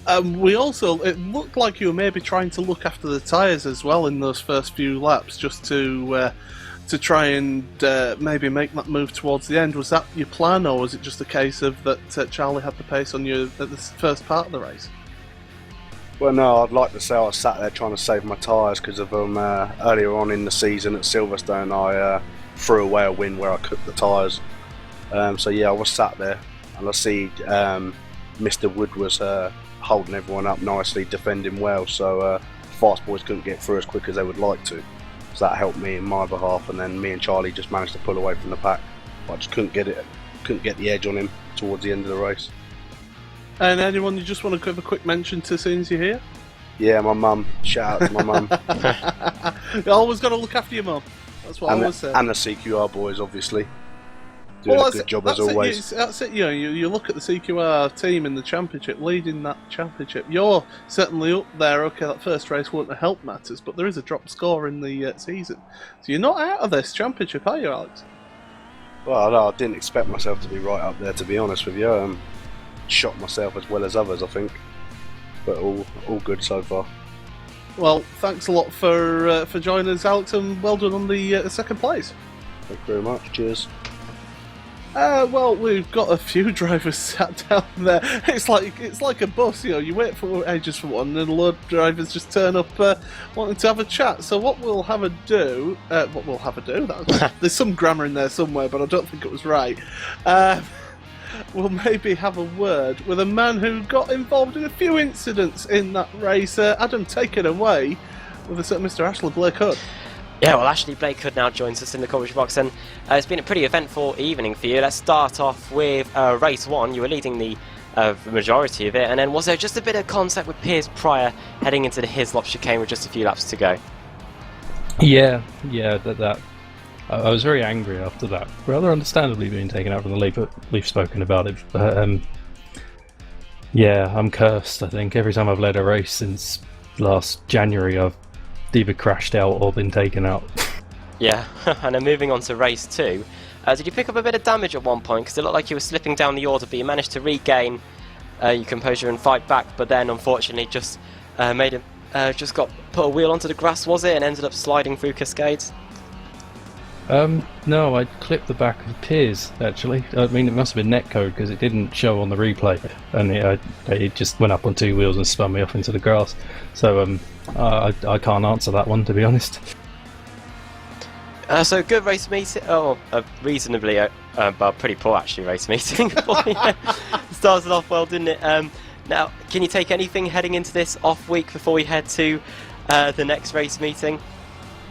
It looked like you were maybe trying to look after the tyres as well in those first few laps, just to try and maybe make that move towards the end. Was that your plan, or was it just a case of that Charlie had the pace on you at the first part of the race? Well, no, I'd like to say I sat there trying to save my tyres because of earlier on in the season at Silverstone I threw away a win where I cooked the tyres. So yeah, I was sat there and I see Mr. Wood was holding everyone up nicely, defending well, so fast boys couldn't get through as quick as they would like to. So that helped me in my behalf, and then me and Charlie just managed to pull away from the pack. I just couldn't get the edge on him towards the end of the race. And anyone you just want to give a quick mention to as soon as you're here? Yeah, my mum. Shout out to my mum. You always got to look after your mum. That's what I always say. And the CQR boys, obviously. Doing a good job as always. That's it. You look at the CQR team in the championship, leading that championship. You're certainly up there. Okay, that first race wouldn't have helped matters, but there is a drop score in the season, so you're not out of this championship, are you, Alex? Well, no, I didn't expect myself to be right up there, to be honest with you. Shot myself as well as others, I think, but all good so far. Well, thanks a lot for joining us, Alex, and well done on the second place. Thank you very much. Cheers. Well, we've got a few drivers sat down there. It's like a bus, you wait for ages for one, and then a load of drivers just turn up wanting to have a chat. So what we'll have a do, there's some grammar in there somewhere, but I don't think it was right. We'll maybe have a word with a man who got involved in a few incidents in that race. Adam, take it away with a certain Mr. Ashley Blake Hood. Yeah, well, Ashley Blake Hood now joins us in the commentary box, and it's been a pretty eventful evening for you. Let's start off with race 1. You were leading the majority of it, and then was there just a bit of contact with Piers Pryor heading into the Hislop chicane with just a few laps to go? Yeah, that. I was very angry after that, rather understandably being taken out from the lead, but we've spoken about it. But yeah, I'm cursed, I think. Every time I've led a race since last January, I've either crashed out or been taken out. Yeah, and then moving on to race 2, did you pick up a bit of damage at one point? Because it looked like you were slipping down the order, but you managed to regain your composure and fight back, but then unfortunately just just got put a wheel onto the grass, was it, and ended up sliding through Cascades? No, I clipped the back of Piers, actually. I mean, it must have been netcode because it didn't show on the replay, and it just went up on two wheels and spun me off into the grass. So I can't answer that one, to be honest. So good race meeting. Reasonably, but pretty poor actually race meeting. Started off well, didn't it? Now, can you take anything heading into this off week before we head to the next race meeting?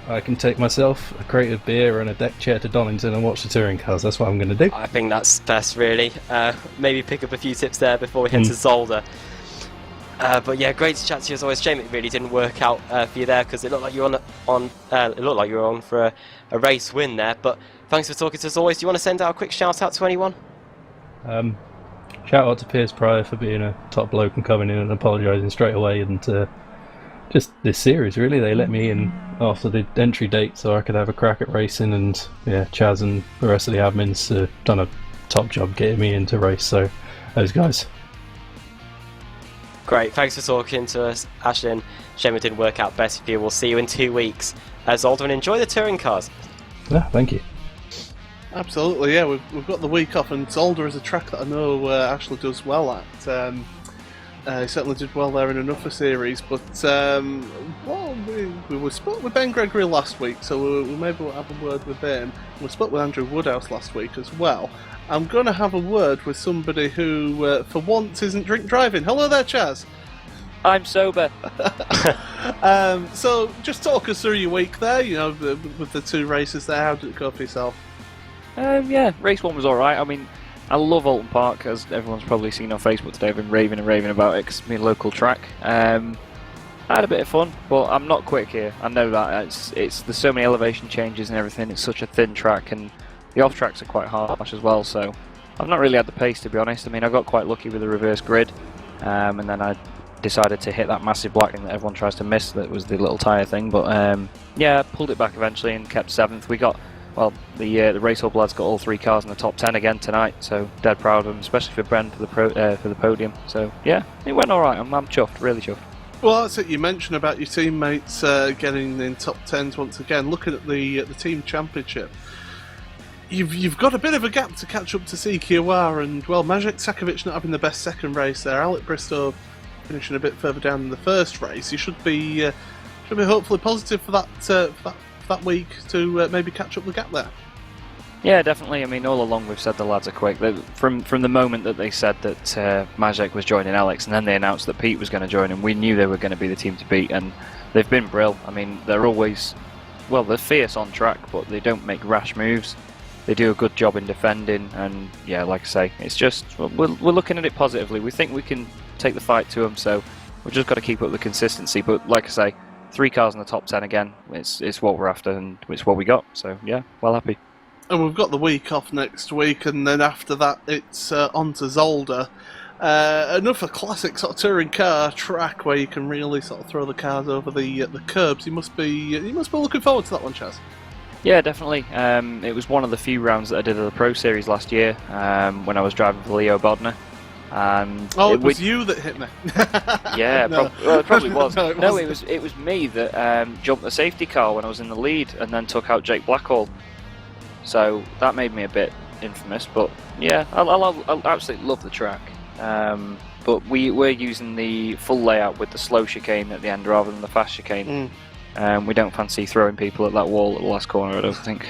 I can take myself a crate of beer and a deck chair to Donington and watch the touring cars. That's what I'm going to do. I think that's best, really. Maybe pick up a few tips there before we head to Zolder. But yeah, great to chat to you as always. Shame it really didn't work out for you there because it looked like you were on for a race win there. But thanks for talking to us as always. Do you want to send out a quick shout out to anyone? Shout out to Piers Pryor for being a top bloke and coming in and apologising straight away, and just this series really, they let me in after the entry date so I could have a crack at racing, and yeah, Chaz and the rest of the admins done a top job getting me into race, so those guys. Great, thanks for talking to us, Ashlyn. Shame it didn't work out best for you. We'll see you in 2 weeks. Zolder, and enjoy the touring cars. Yeah, thank you. Absolutely, yeah. We've got the week off, and Zolder is a track that I know Ashley does well at. He certainly did well there in another series, but we spoke with Ben Gregory last week, so we maybe will have a word with him. We spoke with Andrew Woodhouse last week as well. I'm going to have a word with somebody who, for once, isn't drink driving. Hello there, Chaz. I'm sober. So, just talk us through your week there. You know, with the 2 races there. How did it go for yourself? Yeah, race 1 was alright. I mean, I love Oulton Park, as everyone's probably seen on Facebook today. I've been raving and raving about it because it's been a local track. I had a bit of fun, but I'm not quick here. I know that. There's so many elevation changes and everything. It's such a thin track, and the off tracks are quite harsh as well, so I've not really had the pace, to be honest. I mean, I got quite lucky with the reverse grid, and then I decided to hit that massive black thing that everyone tries to miss, that was the little tyre thing, but yeah, I pulled it back eventually and kept 7th. We got, well, the Race Hub lads got all 3 cars in the top 10 again tonight, so dead proud of them, especially for Bren for the podium. So yeah, it went alright. I'm chuffed, really chuffed. Well, that's it. You mentioned about your teammates getting in top 10s once again. Looking at the team championship, you've got a bit of a gap to catch up to CQR, and well, Maciej Sakovic not having the best second race there. Alec Bristow finishing a bit further down in the first race. You should be hopefully positive for that week to maybe catch up the gap there. Yeah, definitely. I mean, all along we've said the lads are quick. From the moment that they said that Maciej was joining Alex, and then they announced that Pete was going to join him, we knew they were going to be the team to beat, and they've been brill. I mean, they're always, well, they're fierce on track, but they don't make rash moves. They do a good job in defending, and yeah, like I say, it's just, we're looking at it positively. We think we can take the fight to them, so we've just got to keep up the consistency. But like I say, 3 cars in the top 10 again, it's what we're after, and it's what we got, so yeah, well happy. And we've got the week off next week, and then after that it's on to Zolder. Another classic sort of touring car track where you can really sort of throw the cars over the curbs. You must be looking forward to that one, Chaz. Yeah, definitely. It was one of the few rounds that I did of the Pro Series last year when I was driving for Leo Bodner. It was you that hit me. Yeah, No. it probably was. No, it wasn't. it was me that jumped the safety car when I was in the lead and then took out Jake Blackhall. So that made me a bit infamous, but yeah, I absolutely love the track. But we're using the full layout with the slow chicane at the end rather than the fast chicane. We don't fancy throwing people at that wall at the last corner, I don't think.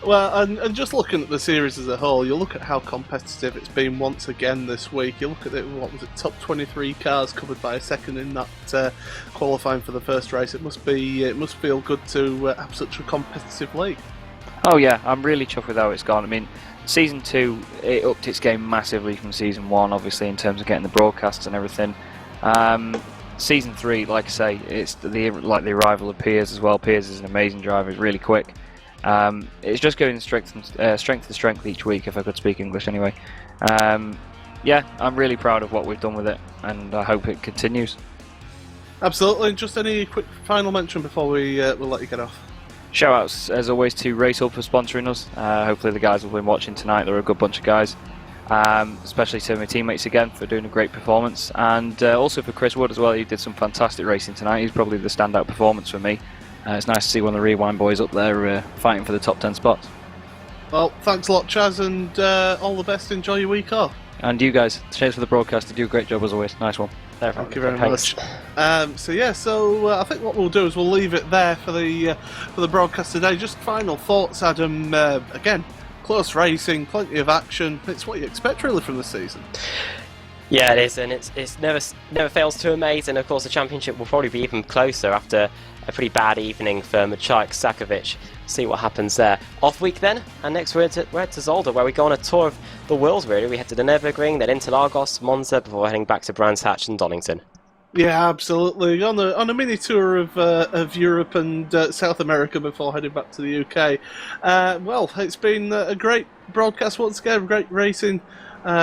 Well, and just looking at the series as a whole, you look at how competitive it's been once again this week. You look at it, what was it, top 23 cars covered by a second in that qualifying for the first race. It must feel good to have such a competitive league. Oh yeah, I'm really chuffed with how it's gone. I mean, Season 2, it upped its game massively from Season 1, obviously, in terms of getting the broadcasts and everything. Season 3, like I say, it's the arrival of Piers as well. Piers is an amazing driver, he's really quick. It's just going strength to strength each week, if I could speak English anyway. Yeah, I'm really proud of what we've done with it, and I hope it continues. Absolutely. And just any quick final mention before we'll let you get off? Shout outs, as always, to Race Hub for sponsoring us. Hopefully the guys will be watching tonight. They're a good bunch of guys. Especially to my teammates again for doing a great performance, and also for Chris Wood as well. He did some fantastic racing tonight. He's probably the standout performance for me. It's nice to see one of the Rewind boys up there fighting for the top 10 spots. Well, thanks a lot, Chaz, and all the best. Enjoy your week off. And you guys, cheers for the broadcast. You do a great job as always. Nice one. Thank you very much. So I think what we'll do is we'll leave it there for the broadcast today. Just final thoughts, Adam. Again, close racing, plenty of action. It's what you expect really from the season. Yeah, it is, and it's never fails to amaze. And of course, the championship will probably be even closer after a pretty bad evening for Maciej Sakovic. See what happens there. Off week then, and next we're to Zolder, where we go on a tour of the world. Really, we head to the Nürburgring, then Interlagos, Monza, before heading back to Brands Hatch and Donington. Yeah, absolutely. On a mini tour of Europe and South America before heading back to the UK. Well, it's been a great broadcast once again. Great racing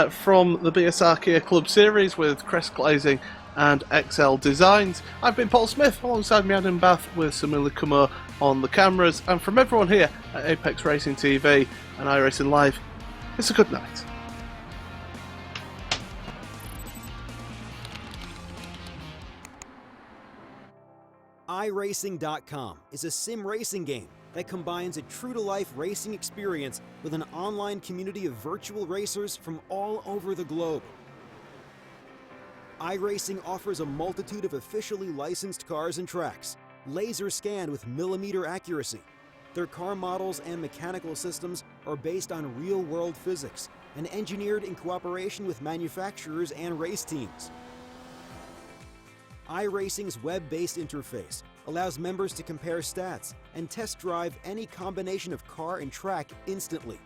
from the BSR Kia Club Series with Crest Glazing and XL Designs. I've been Paul Smith, alongside me Adam Bath with Samuli Kumo on the cameras, and from everyone here at Apex Racing TV and iRacing Live, it's a good night. iRacing.com is a sim racing game that combines a true-to-life racing experience with an online community of virtual racers from all over the globe. iRacing offers a multitude of officially licensed cars and tracks, laser scanned with millimeter accuracy. Their car models and mechanical systems are based on real-world physics and engineered in cooperation with manufacturers and race teams. iRacing's web-based interface allows members to compare stats and test drive any combination of car and track instantly.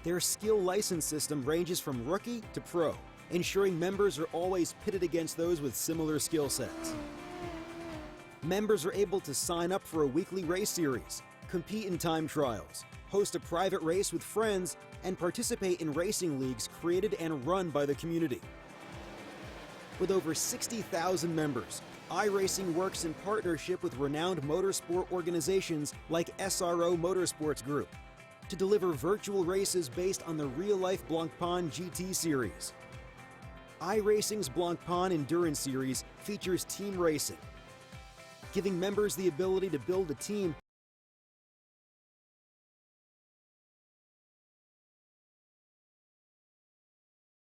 Their skill license system ranges from rookie to pro, ensuring members are always pitted against those with similar skill sets. Members are able to sign up for a weekly race series, compete in time trials, host a private race with friends, and participate in racing leagues created and run by the community. With over 60,000 members, iRacing works in partnership with renowned motorsport organizations like SRO Motorsports Group to deliver virtual races based on the real-life Blancpain GT series. iRacing's Blancpain Endurance Series features team racing, giving members the ability to build a team